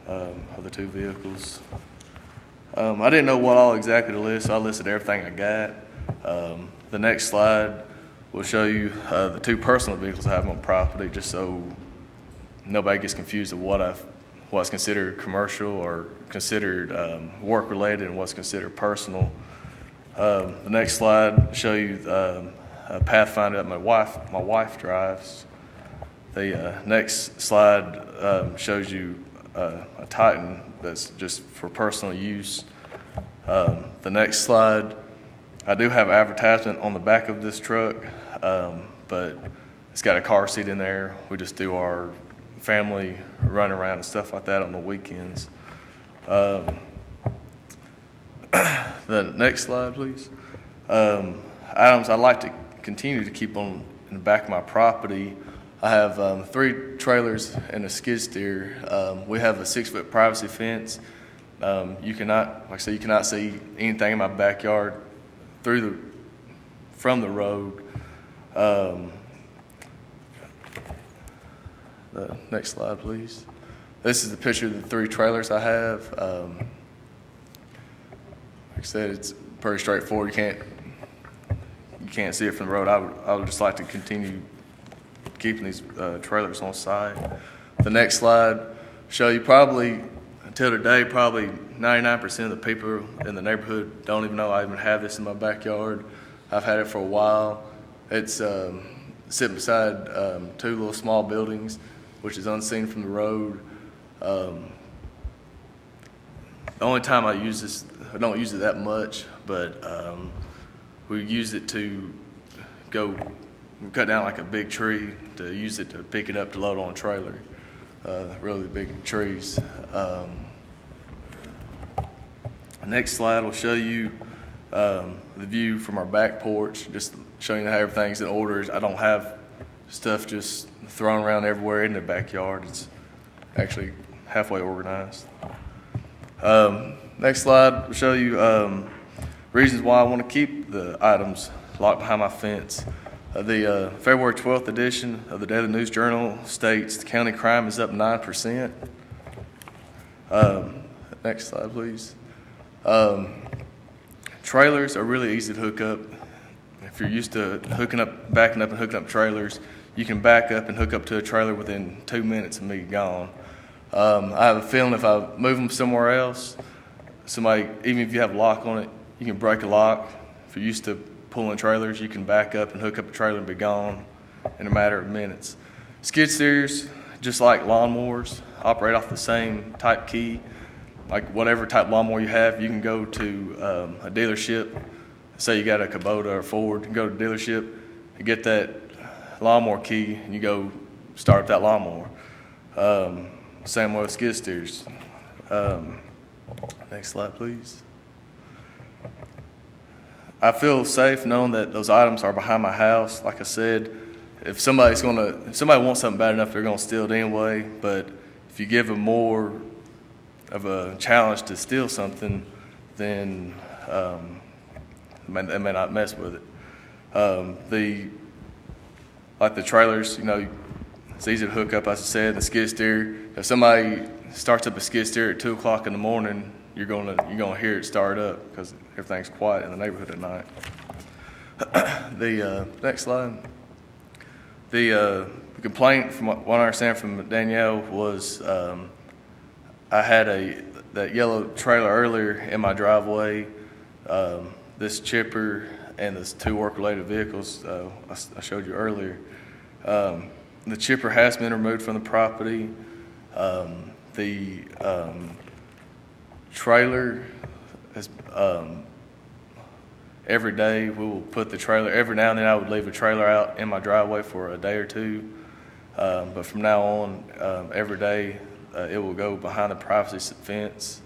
of the 2 vehicles. I didn't know what all exactly to list, so I listed everything I got. The next slide will show you the 2 personal vehicles I have on property, just so nobody gets confused of what's considered commercial or considered work-related and what's considered personal. The next slide will show you a Pathfinder that my wife drives. The next slide shows you a Titan that's just for personal use. The next slide, I do have advertisement on the back of this truck, but it's got a car seat in there. We just do our family run around and stuff like that on the weekends. The next slide, please. Items I'd like to continue to keep on in the back of my property. I have 3 trailers and a skid steer. We have a 6-foot privacy fence. You cannot, like I said, you cannot see anything in my backyard from the road. The next slide, please. This is the picture of the 3 trailers I have. Like I said, it's pretty straightforward. You can't see it from the road. I would just like to continue keeping these trailers on site. The next slide show you probably, until today, probably 99% of the people in the neighborhood don't even know I even have this in my backyard. I've had it for a while. It's sitting beside 2 little small buildings, which is unseen from the road. The only time I use this, I don't use it that much, but we use it to go cut down like a big tree, to use it to pick it up to load on a trailer. Really big trees. Next slide will show you the view from our back porch, just showing you how everything's in order. I don't have stuff just thrown around everywhere in the backyard. It's actually halfway organized. Next slide will show you reasons why I want to keep the items locked behind my fence. The February 12th edition of the Daily News Journal states the county crime is up 9%. Next slide, please. Trailers are really easy to hook up. If you're used to backing up and hooking up trailers, you can back up and hook up to a trailer within 2 minutes and be gone. I have a feeling if I move them somewhere else, even if you have a lock on it, you can break a lock. If you're used to pulling trailers, you can back up and hook up a trailer and be gone in a matter of minutes. Skid steers, just like lawnmowers, operate off the same type key. Like whatever type lawnmower you have, you can go to a dealership. Say you got a Kubota or Ford, you can go to a dealership and get that lawnmower key, and you go start that lawnmower. Same way with skid steers. Next slide, please. I feel safe knowing that those items are behind my house. Like I said, if somebody wants something bad enough, they're going to steal it anyway. But if you give them more of a challenge to steal something, then they may not mess with it. Like the trailers, it's easy to hook up, as I said. The skid steer, if somebody starts up a skid steer at 2 o'clock in the morning, you're gonna hear it start up because everything's quiet in the neighborhood at night. The next slide. The complaint, from what I understand from Danielle, was I had that yellow trailer earlier in my driveway. This chipper and the 2 work-related vehicles I showed you earlier. The chipper has been removed from the property. The trailer is every day we will put the trailer. Every now and then I would leave a trailer out in my driveway for a day or two, but from now on, every day it will go behind the privacy fence.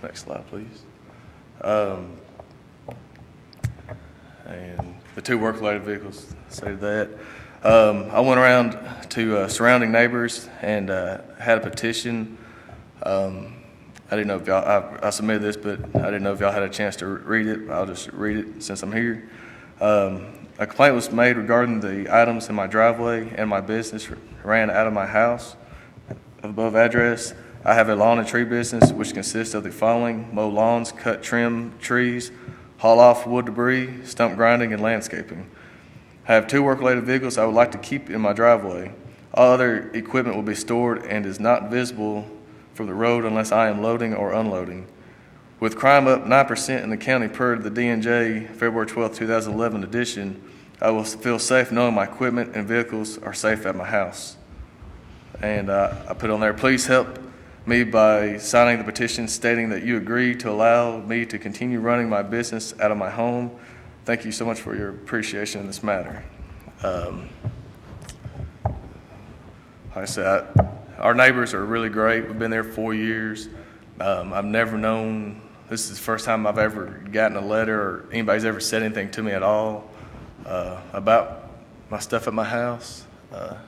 Next slide, please. And the 2 work-related vehicles, say that. I went around to surrounding neighbors and had a petition. I didn't know if y'all, I submitted this, but I didn't know if y'all had a chance to read it. I'll just read it since I'm here. A complaint was made regarding the items in my driveway and my business ran out of my house. Above address, I have a lawn and tree business which consists of the following: mow lawns, cut, trim trees, haul off wood debris, stump grinding, and landscaping. I have 2 work-related vehicles I would like to keep in my driveway. All other equipment will be stored and is not visible from the road unless I am loading or unloading. With crime up 9% in the county per the D&J February 12, 2011 edition, I will feel safe knowing my equipment and vehicles are safe at my house. And I put on there, please help me by signing the petition stating that you agree to allow me to continue running my business out of my home. Thank you so much for your appreciation in this matter. Like I said, our neighbors are really great. We've been there 4 years. I've never known, this is the first time I've ever gotten a letter or anybody's ever said anything to me at all about my stuff at my house.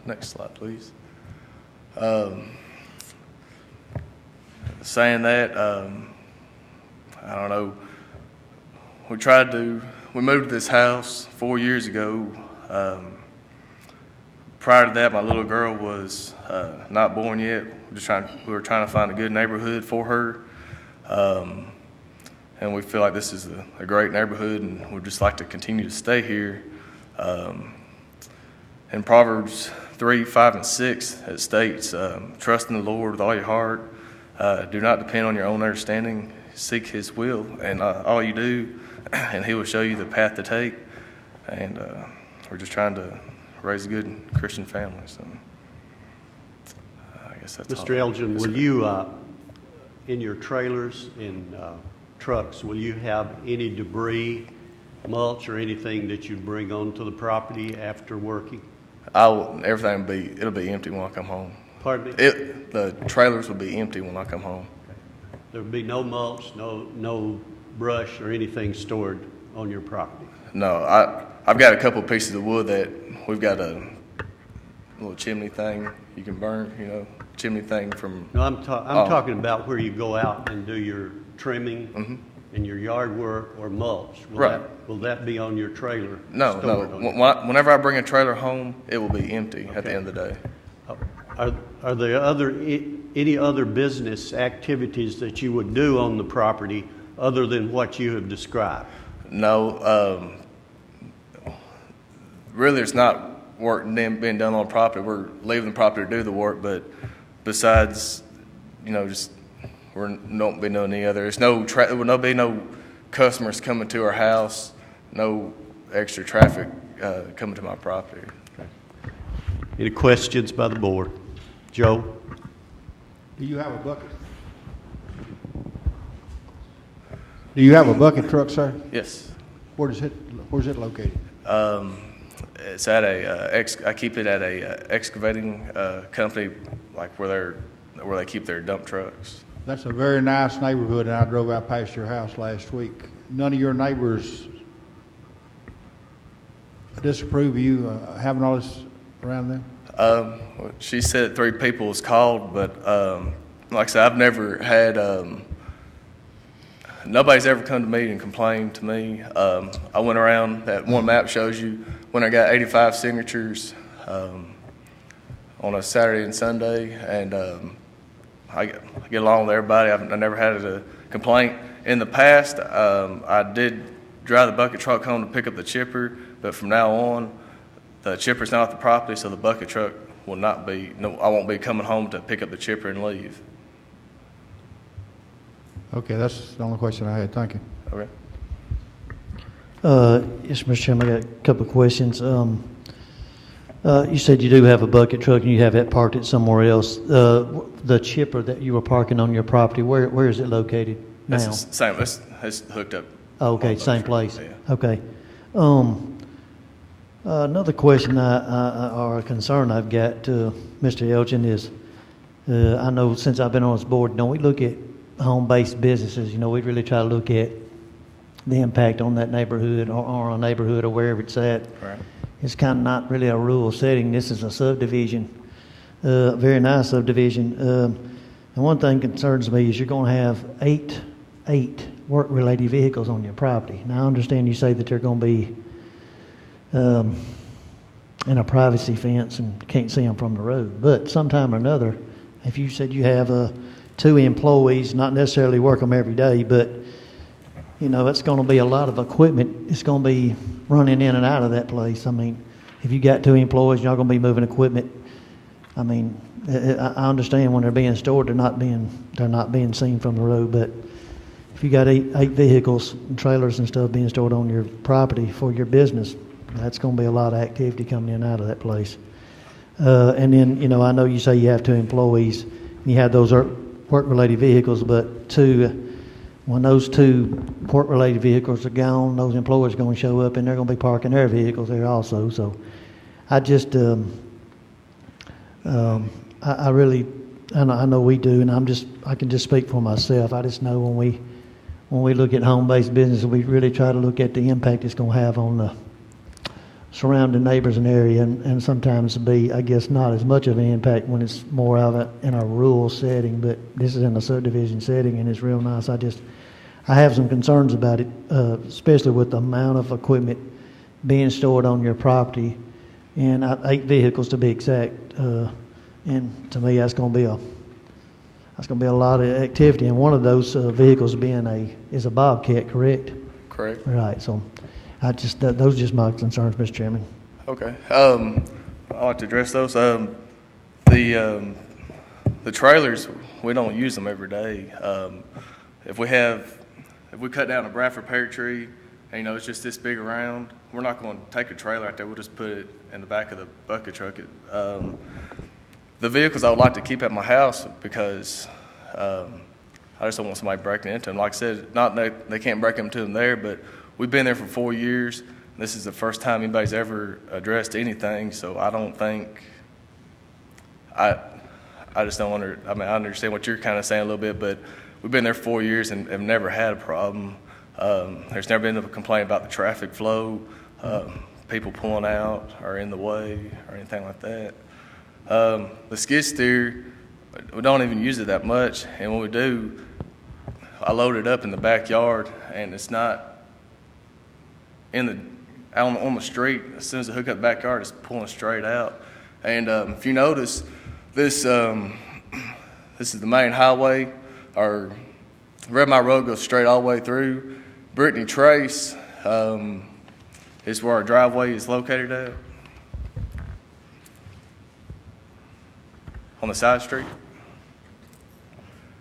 Next slide, please. Saying that, I don't know, we moved to this house 4 years ago. Prior to that, my little girl was not born yet. We were trying to find a good neighborhood for her. And we feel like this is a great neighborhood and we'd just like to continue to stay here. In Proverbs 3, 5, and 6, it states, trust in the Lord with all your heart. Do not depend on your own understanding. Seek His will, and all you do, and He will show you the path to take. And we're just trying to raise a good Christian family. So I guess that's all. Mr. Elgin, will you, in your trailers and trucks, will you have any debris, mulch, or anything that you bring onto the property after working? Everything it'll be empty when I come home. Pardon me? The trailers will be empty when I come home. There will be no mulch, no brush or anything stored on your property? No, I've got a couple of pieces of wood that we've got to little chimney thing you can burn, chimney thing from. No, I'm talking about where you go out and do your trimming and your yard work or mulch. Will that be on your trailer? No. Whenever I bring a trailer home, it will be empty at the end of the day. Are there any other business activities that you would do on the property other than what you have described? No. Really, there's not work being done on property. We're leaving the property to do the work, but besides, just we don't be doing any other. There's there will be no customers coming to our house, no extra traffic coming to my property. Any questions by the board? Joe? Do you have a bucket? Do you have a bucket truck, sir? Yes. Where's it located? It's at I keep it at a excavating company, like where they keep their dump trucks. That's a very nice neighborhood, and I drove out past your house last week. None of your neighbors disapprove of you having all this around them? She said 3 people was called, but like I said, I've never had. Nobody's ever come to me and complained to me. I went around, that one map shows you when I got 85 signatures on a Saturday and Sunday, and I get along with everybody. I never had a complaint. In the past, I did drive the bucket truck home to pick up the chipper, but from now on, the chipper's not at the property, so the bucket truck will not be, I won't be coming home to pick up the chipper and leave. Okay, that's the only question I had. Thank you. Okay. Yes, Mr. Chairman, I got a couple of questions. You said you do have a bucket truck and you have it parked it somewhere else. The chipper that you were parking on your property, where is it located now? It's the same. It's hooked up. Okay, same place. Yeah. Okay. Another question or a concern I've got, Mr. Elgin, is I know since I've been on this board, we look at home-based businesses. We really try to look at the impact on that neighborhood or a neighborhood or wherever it's at. Right. It's kind of not really a rural setting. This is a subdivision, very nice subdivision. And one thing concerns me is you're going to have eight work-related vehicles on your property. Now, I understand you say that they're going to be in a privacy fence and can't see them from the road. But sometime or another, if you said you have 2 employees, not necessarily work them every day, but it's going to be a lot of equipment. It's going to be running in and out of that place. I mean, if you got 2 employees, you're not going to be moving equipment. I mean, I understand when they're being stored, they're not being seen from the road. But if you got eight vehicles and trailers and stuff being stored on your property for your business, that's going to be a lot of activity coming in and out of that place. And then, I know you say you have 2 employees, and you have those work-related vehicles, but when those 2 work-related vehicles are gone, those employees are going to show up, and they're going to be parking their vehicles there also. So I just, I really, I know we do, and I can just speak for myself. I just know when we look at home-based business, we really try to look at the impact it's going to have on the surrounding neighbors and area, and sometimes be, I guess, not as much of an impact when it's more of it in a rural setting, but this is in a subdivision setting, and it's real nice. I have some concerns about it, especially with the amount of equipment being stored on your property, and 8 vehicles to be exact. And to me, that's going to be a lot of activity. And one of those vehicles is a Bobcat, correct? Correct. Right. So, those are just my concerns, Mr. Chairman. Okay. I'd like to address those. The trailers, we don't use them every day. If we cut down a Bradford pear tree, and it's just this big around, we're not going to take a trailer out there. We'll just put it in the back of the bucket truck. The vehicles I would like to keep at my house because I just don't want somebody breaking into them. Like I said, not that they can't break into them there, but we've been there for 4 years. This is the first time anybody's ever addressed anything, so I don't think I just don't I understand what you're kind of saying a little bit, but we've been there 4 years and have never had a problem. There's never been a complaint about the traffic flow, people pulling out or in the way or anything like that. The skid steer, we don't even use it that much, and when we do, I load it up in the backyard, and it's not on the street. As soon as I hook up the backyard, it's pulling straight out. And if you notice, this is the main highway. Our Red Mile Road goes straight all the way through. Brittany Trace is where our driveway is located at, on the side street.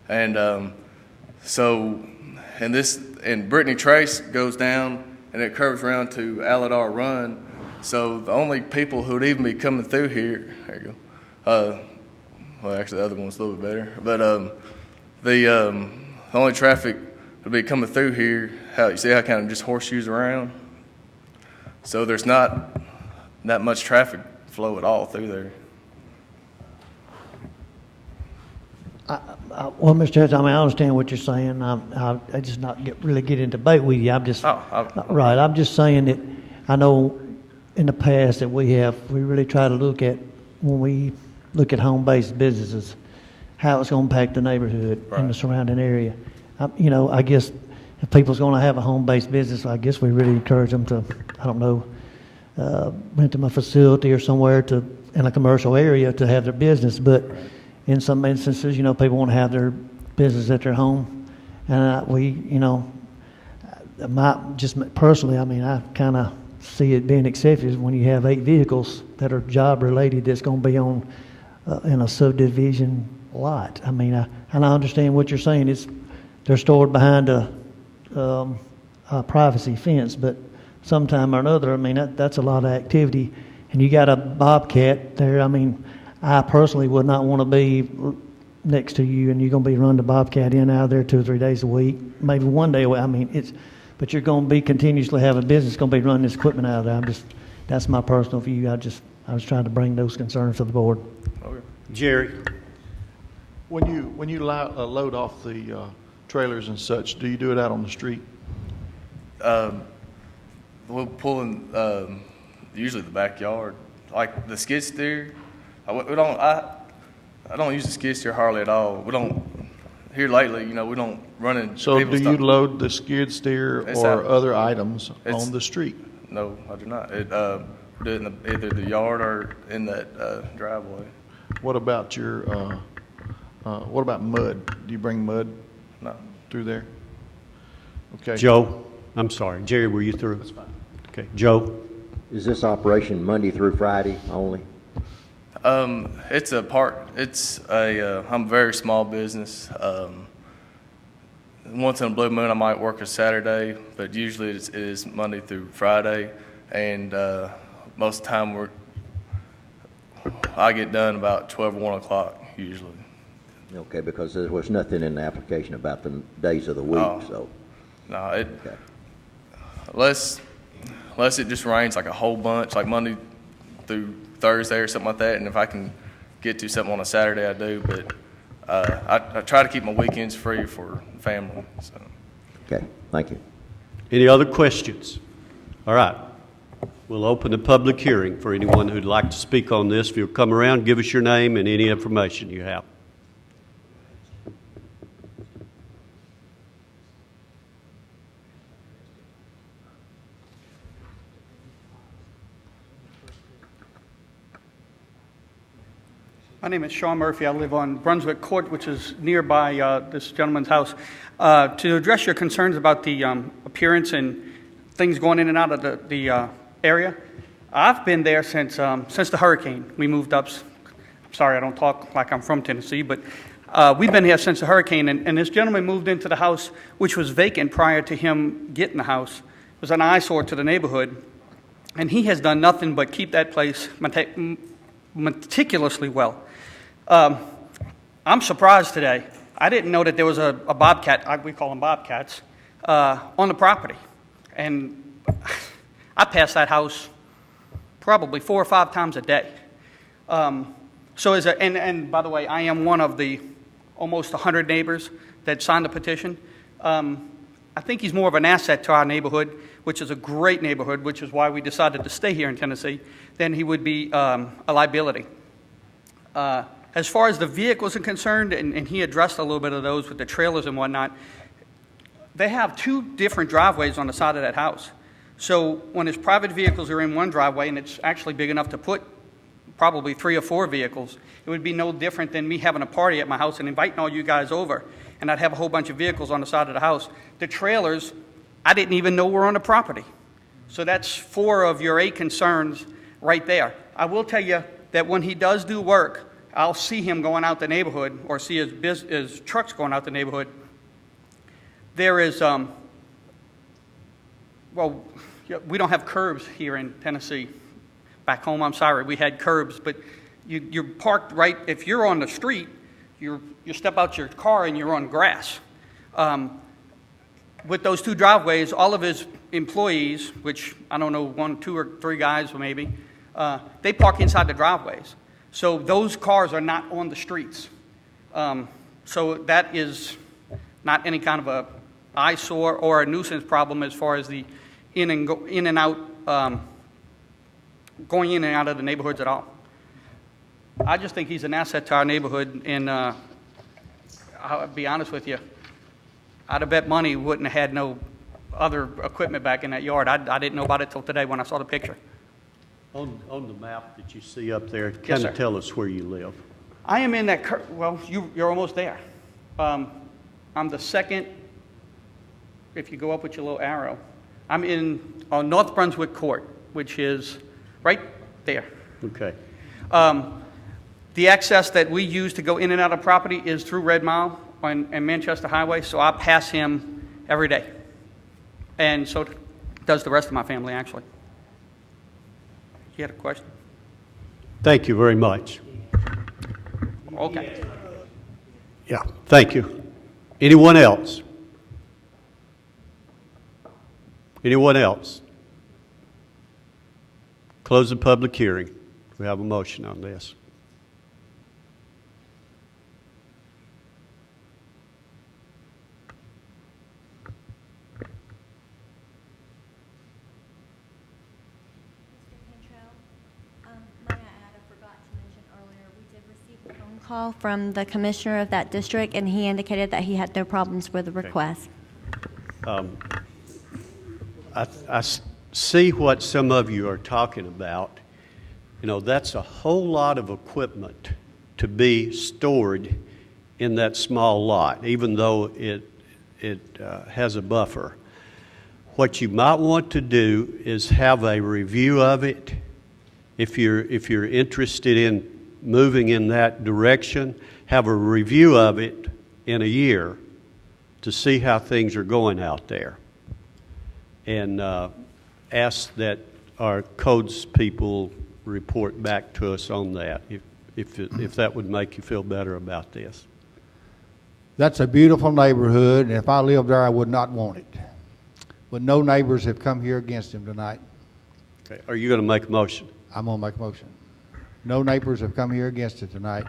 And and Brittany Trace goes down and it curves around to Aladar Run. So the only people who would even be coming through here, there you go. Well, actually the other one's a little bit better. But the only traffic would be coming through here, you see how it kind of just horseshoes around? So there's not that much traffic flow at all through there. Well, Mr. Judge, I mean, I understand what you're saying. I just not really get into debate with you. I'm just right. I'm just saying that I know in the past that we really try to look at, when we look at home-based businesses, how it's going to impact the neighborhood and the surrounding area. I guess if people's going to have a home-based business, I guess we really encourage them to, I don't know, rent them a facility or somewhere in a commercial area to have their business. But in some instances, people want to have their business at their home. And just personally, I mean, I kind of see it being accepted when you have 8 vehicles that are job-related that's going to be on in a subdivision lot. I mean, and I understand what you're saying. They're stored behind a privacy fence, but sometime or another, I mean, that's a lot of activity. And you got a bobcat there. I mean, I personally would not want to be next to you and you're going to be running the bobcat in and out of there 2 or 3 days a week, maybe one day a week. I mean, but you're going to be continuously have a business, going to be running this equipment out of there. That's my personal view. I was trying to bring those concerns to the board. Okay. Jerry? When you load off the trailers and such, do you do it out on the street? We'll pull in usually the backyard, like the skid steer. I don't use the skid steer hardly at all. We don't here lately. We don't run in. So do you load the skid steer or other items on the street? No, I do not. We do it in either the yard or in that driveway. What about what about mud? Do you bring mud? No. Through there? Okay. Joe, I'm sorry. Jerry, were you through? That's fine. Okay. Joe? Is this operation Monday through Friday only? I'm a very small business. Once in a blue moon, I might work a Saturday, but usually it is Monday through Friday, and most of the time I get done about 12 or 1 o'clock usually. Okay, because there was nothing in the application about the days of the week, so. No, okay. Unless it just rains like a whole bunch, like Monday through Thursday or something like that, and if I can get to something on a Saturday, I do, but I try to keep my weekends free for family. So. Okay, thank you. Any other questions? All right. We'll open the public hearing for anyone who'd like to speak on this. If you'll come around, give us your name and any information you have. My name is Sean Murphy. I live on Brunswick Court, which is nearby this gentleman's house. To address your concerns about the appearance and things going in and out of the area, I've been there since the hurricane. We moved up. I'm sorry, I don't talk like I'm from Tennessee, but we've been here since the hurricane. And this gentleman moved into the house, which was vacant prior to him getting the house. It was an eyesore to the neighborhood. And he has done nothing but keep that place meticulously well. I'm surprised today. I didn't know that there was a bobcat, we call them bobcats, on the property. And I pass that house probably 4 or 5 times a day. And by the way, I am one of the almost 100 neighbors that signed the petition. I think he's more of an asset to our neighborhood, which is a great neighborhood, which is why we decided to stay here in Tennessee, than he would be a liability. As far as the vehicles are concerned, and he addressed a little bit of those with the trailers and whatnot, they have 2 different driveways on the side of that house. So when his private vehicles are in one driveway, and it's actually big enough to put probably 3 or 4 vehicles, it would be no different than me having a party at my house and inviting all you guys over, and I'd have a whole bunch of vehicles on the side of the house. The trailers, I didn't even know were on the property. So that's 4 of your 8 concerns right there. I will tell you that when he does do work, I'll see him going out the neighborhood or see his trucks going out the neighborhood. There is, well, we don't have curbs here in Tennessee. Back home, I'm sorry, we had curbs, but you're parked right, if you're on the street, you step out your car and you're on grass. With those 2 driveways, all of his employees, which I don't know, 1, 2, or 3 guys maybe, they park inside the driveways. So those cars are not on the streets. So that is not any kind of a eyesore or a nuisance problem as far as the going in and out of the neighborhoods at all. I just think he's an asset to our neighborhood, and I'll be honest with you, I'd have bet money wouldn't have had no other equipment back in that yard. I didn't know about it till today when I saw the picture. On the map that you see up there, Yes, kind sir. of tell us where you live. I am in that, well, you're almost there. I'm the second, if you go up with your little arrow. I'm in North Brunswick Court, which is right there. Okay. The access that we use to go in and out of property is through Red Mile and Manchester Highway, so I pass him every day. And so does the rest of my family, actually. You had a question? Thank you very much. Okay. Yeah, thank you. Anyone else? Anyone else? Close the public hearing. We have a motion on this. Call from the commissioner of that district, and he indicated that he had no problems with the request. I see what some of you are talking about. You know, that's a whole lot of equipment to be stored in that small lot, even though it has a buffer. What you might want to do is have a review of it. If you're interested in moving in that direction, have a review of it in a year to see how things are going out there. And ask that our codes people report back to us on that, if that would make you feel better about this. That's a beautiful neighborhood, and if I lived there, I would not want it. But no neighbors have come here against him tonight. Okay. Are you going to make a motion? I'm going to make a motion. No neighbors have come here against it tonight.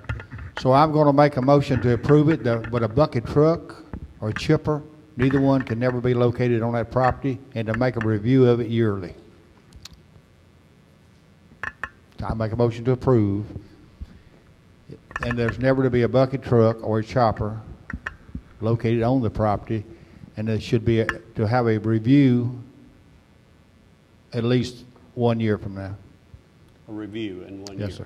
So I'm going to make a motion to approve it, but a bucket truck or a chipper, neither one can never be located on that property, and to make a review of it yearly. I make a motion to approve, and there's never to be a bucket truck or a chopper located on the property, and there should be to have a review at least 1 year from now. A review in 1 year? Yes, sir.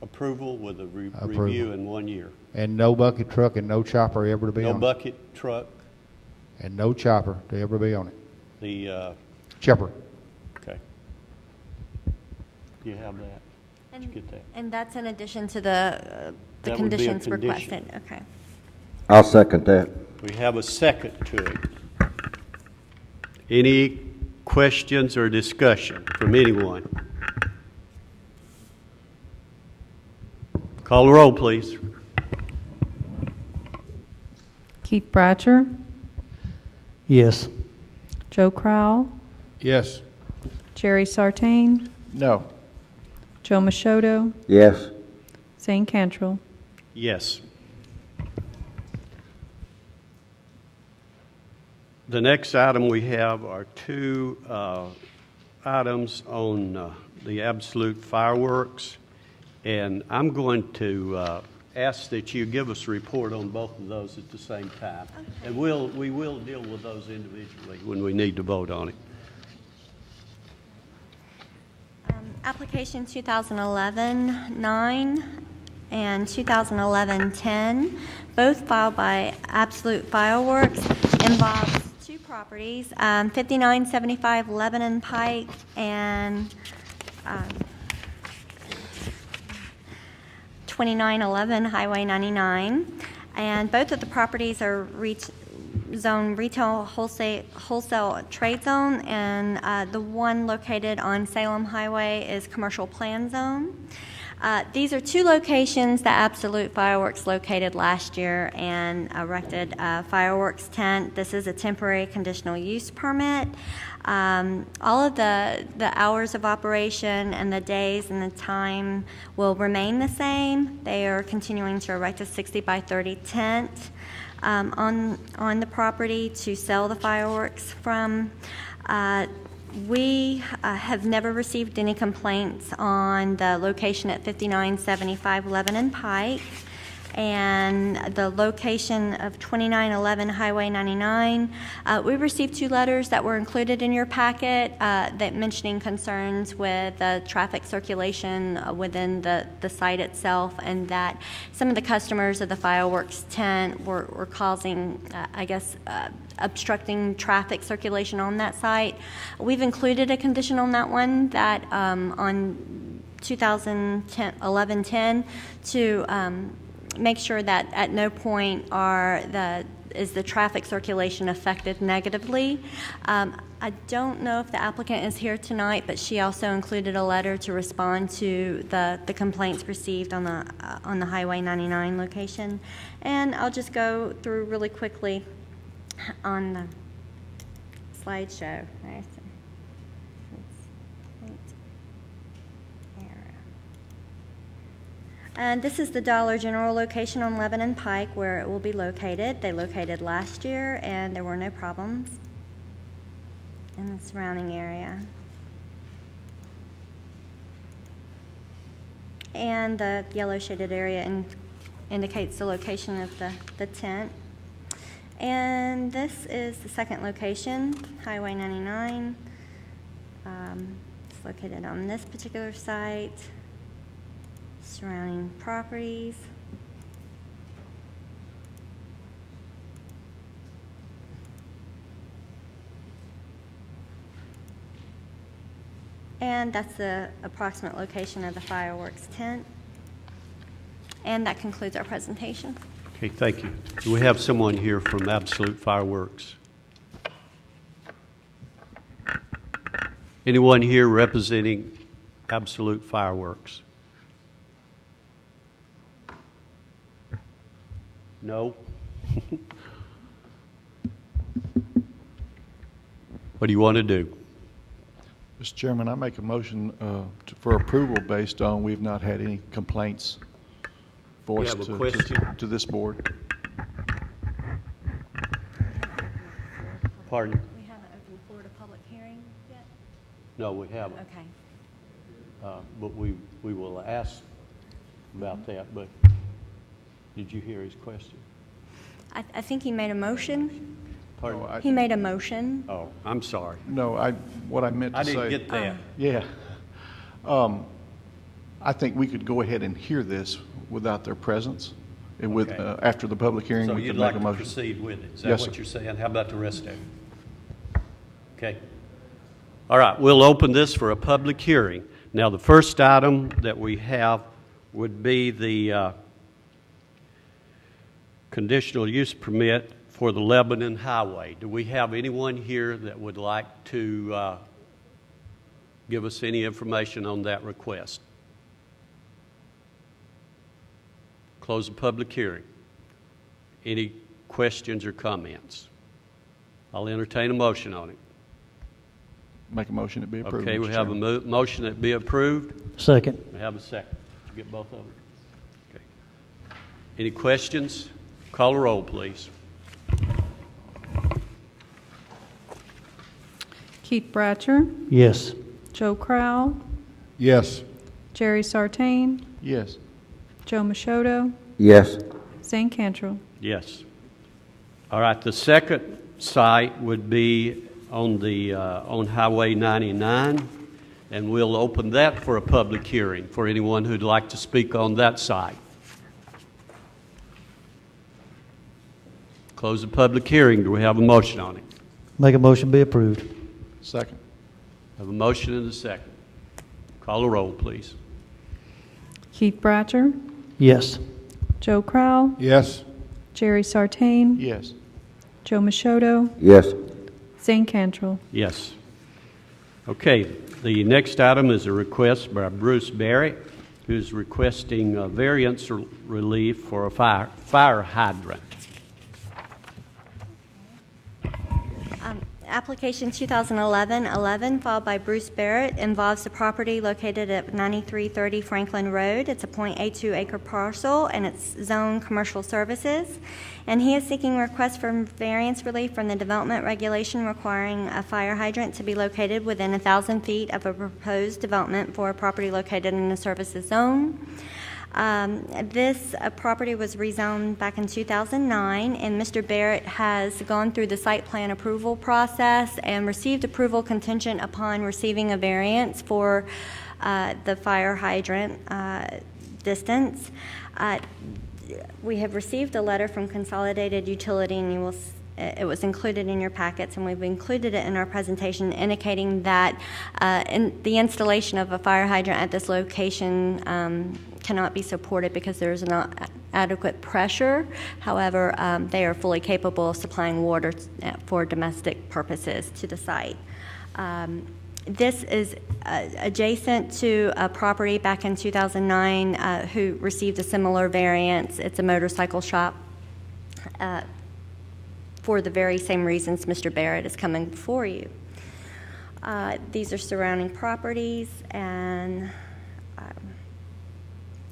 Approval with a Approval. review in 1 year? And no bucket truck and no chopper ever to be on it. No bucket truck? And no chopper to ever be on it. The chipper. Okay. Do you have that? Did you get that? And that's in addition to the That would be a conditions condition. requested. Okay. I'll second that. We have a second to it. Any questions or discussion from anyone? Call the roll, please. Keith Bratcher, Yes. Joe Crowell, Yes. Jerry Sartain, No. Joe Machado, Yes. Zane Cantrell. Yes. The next item we have are 2 items on the Absolute Fireworks. And I'm going to ask that you give us a report on both of those at the same time. Okay. And we will deal with those individually when we need to vote on it. Application 2011-9 and 2011-10, both filed by Absolute Fireworks, involves two properties, 5975 Lebanon Pike and 2911 Highway 99. And both of the properties are zone retail wholesale trade zone, and the one located on Salem Highway is commercial plan zone. These are two locations that Absolute Fireworks located last year and erected a fireworks tent. This is a temporary conditional use permit. All of the hours of operation and the days and the time will remain the same. They are continuing to erect a 60 by 30 tent on the property to sell the fireworks from. We have never received any complaints on the location at 5975 Lebanon Pike, and the location of 2911 Highway 99. We received two letters that were included in your packet that mentioning concerns with traffic circulation within the site itself, and that some of the customers of the fireworks tent were causing, obstructing traffic circulation on that site. We've included a condition on that one that on 2011-10 to make sure that at no point is the traffic circulation affected negatively. I don't know if the applicant is here tonight, but she also included a letter to respond to the complaints received on the Highway 99 location. And I'll just go through really quickly on the slideshow. And this is the Dollar General location on Lebanon Pike where it will be located. They located last year and there were no problems in the surrounding area. And the yellow shaded area indicates the location of the tent. And this is the second location, Highway 99. It's located on this particular site. Surrounding properties. And that's the approximate location of the fireworks tent. And that concludes our presentation. Okay, thank you. Do we have someone here from Absolute Fireworks? Anyone here representing Absolute Fireworks? No? What do you want to do? Mr. Chairman, I make a motion for approval based on we've not had any complaints voiced to this board. Pardon? We haven't opened the floor to public hearing yet? No, we haven't. Okay. But we will ask about that, but did you hear his question? I think he made a motion. Pardon? He made a motion. Oh, I'm sorry. No, what I meant to say. I didn't get that. Yeah. I think we could go ahead and hear this without their presence. And with after the public hearing, so we you'd could like make a motion. to proceed with it? Is that Yes, what sir. you're saying? How about the rest of it? Okay. All right, we'll open this for a public hearing. Now, the first item that we have would be the conditional use permit for the Lebanon Highway. Do we have anyone here that would like to give us any information on that request? Close the public hearing. Any questions or comments? I'll entertain a motion on it. Make a motion to be approved. Okay, we Mr. have a Chairman. motion that be approved. Second. We have a second. Did you get both of them? Okay. Any questions? Call a roll, please. Keith Bratcher, Yes. Joe Crowell, Yes. Jerry Sartain, Yes. Joe Machoto, Yes. Zane Cantrell. Yes. All right, the second site would be on on Highway 99, and we'll open that for a public hearing for anyone who'd like to speak on that site. Close the public hearing. Do we have a motion on it? Make a motion be approved. Second. Have a motion and a second. Call the roll, please. Keith Bratcher, Yes. Joe Crowell, Yes. Jerry Sartain, Yes. Joe Machoto, Yes. Zane Cantrell. Yes. Okay, the next item is a request by Bruce Barrett, who's requesting a variance relief for a fire hydrant. Application 2011-11 filed by Bruce Barrett involves the property located at 9330 Franklin Road. It's a .82 acre parcel and it's zoned commercial services. And he is seeking request for variance relief from the development regulation requiring a fire hydrant to be located within 1,000 feet of a proposed development for a property located in a services zone. This property was rezoned back in 2009, and Mr. Barrett has gone through the site plan approval process and received approval contingent upon receiving a variance for the fire hydrant distance. We have received a letter from Consolidated Utility, and it was included in your packets, and we've included it in our presentation, indicating that the installation of a fire hydrant at this location cannot be supported because there is not adequate pressure. However, they are fully capable of supplying water for domestic purposes to the site. This is adjacent to a property back in 2009 who received a similar variance. It's a motorcycle shop. For the very same reasons Mr. Barrett is coming before you. These are surrounding properties and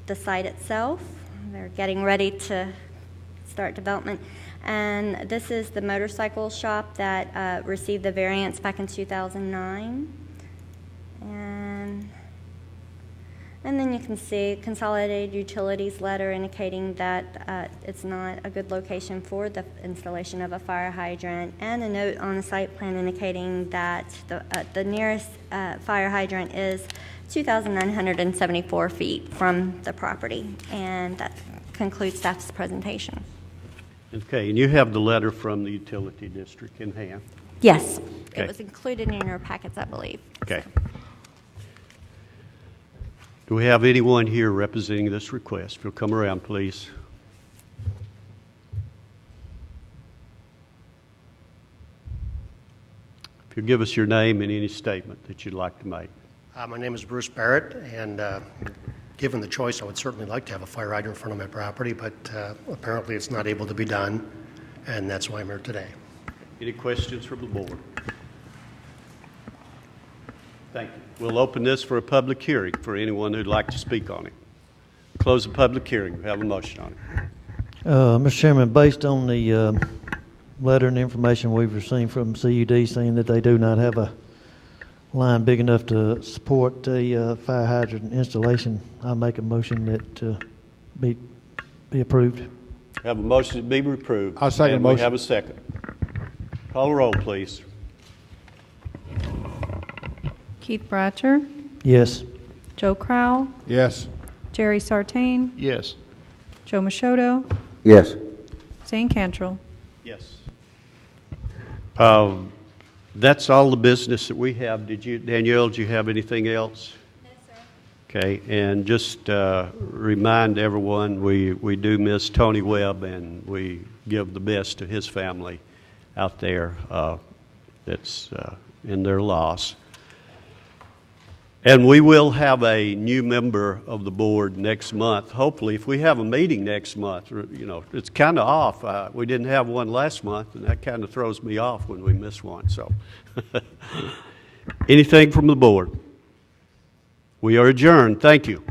the site itself. They're getting ready to start development. And this is the motorcycle shop that received the variance back in 2009. And then you can see Consolidated Utilities letter indicating that it's not a good location for the installation of a fire hydrant, and a note on the site plan indicating that the nearest fire hydrant is 2,974 feet from the property. And that concludes staff's presentation. Okay, and you have the letter from the utility district in hand? Yes, okay. It was included in your packets, I believe. Okay. Do we have anyone here representing this request? If you'll come around, please. If you'll give us your name and any statement that you'd like to make. My name is Bruce Barrett, and given the choice, I would certainly like to have a fire hydrant in front of my property, but apparently it's not able to be done, and that's why I'm here today. Any questions from the board? Thank you. We'll open this for a public hearing for anyone who'd like to speak on it. Close the public hearing. We have a motion on it. Mr. Chairman, based on the letter and information we've received from CUD saying that they do not have a line big enough to support a fire hydrant installation, I make a motion that be approved. Have a motion to be approved. I'll second the motion. We have a second. Call the roll, please. Keith Bratcher, Yes. Joe Crowell, Yes. Jerry Sartain, Yes. Joe Machoto, Yes. Zane Cantrell. Yes. That's all the business that we have. Danielle, did you have anything else? No, sir. Okay, and just remind everyone, we do miss Tony Webb, and we give the best to his family out there that's in their loss. And we will have a new member of the board next month. Hopefully, if we have a meeting next month, you know, it's kind of off. We didn't have one last month, and that kind of throws me off when we miss one. So, anything from the board? We are adjourned. Thank you.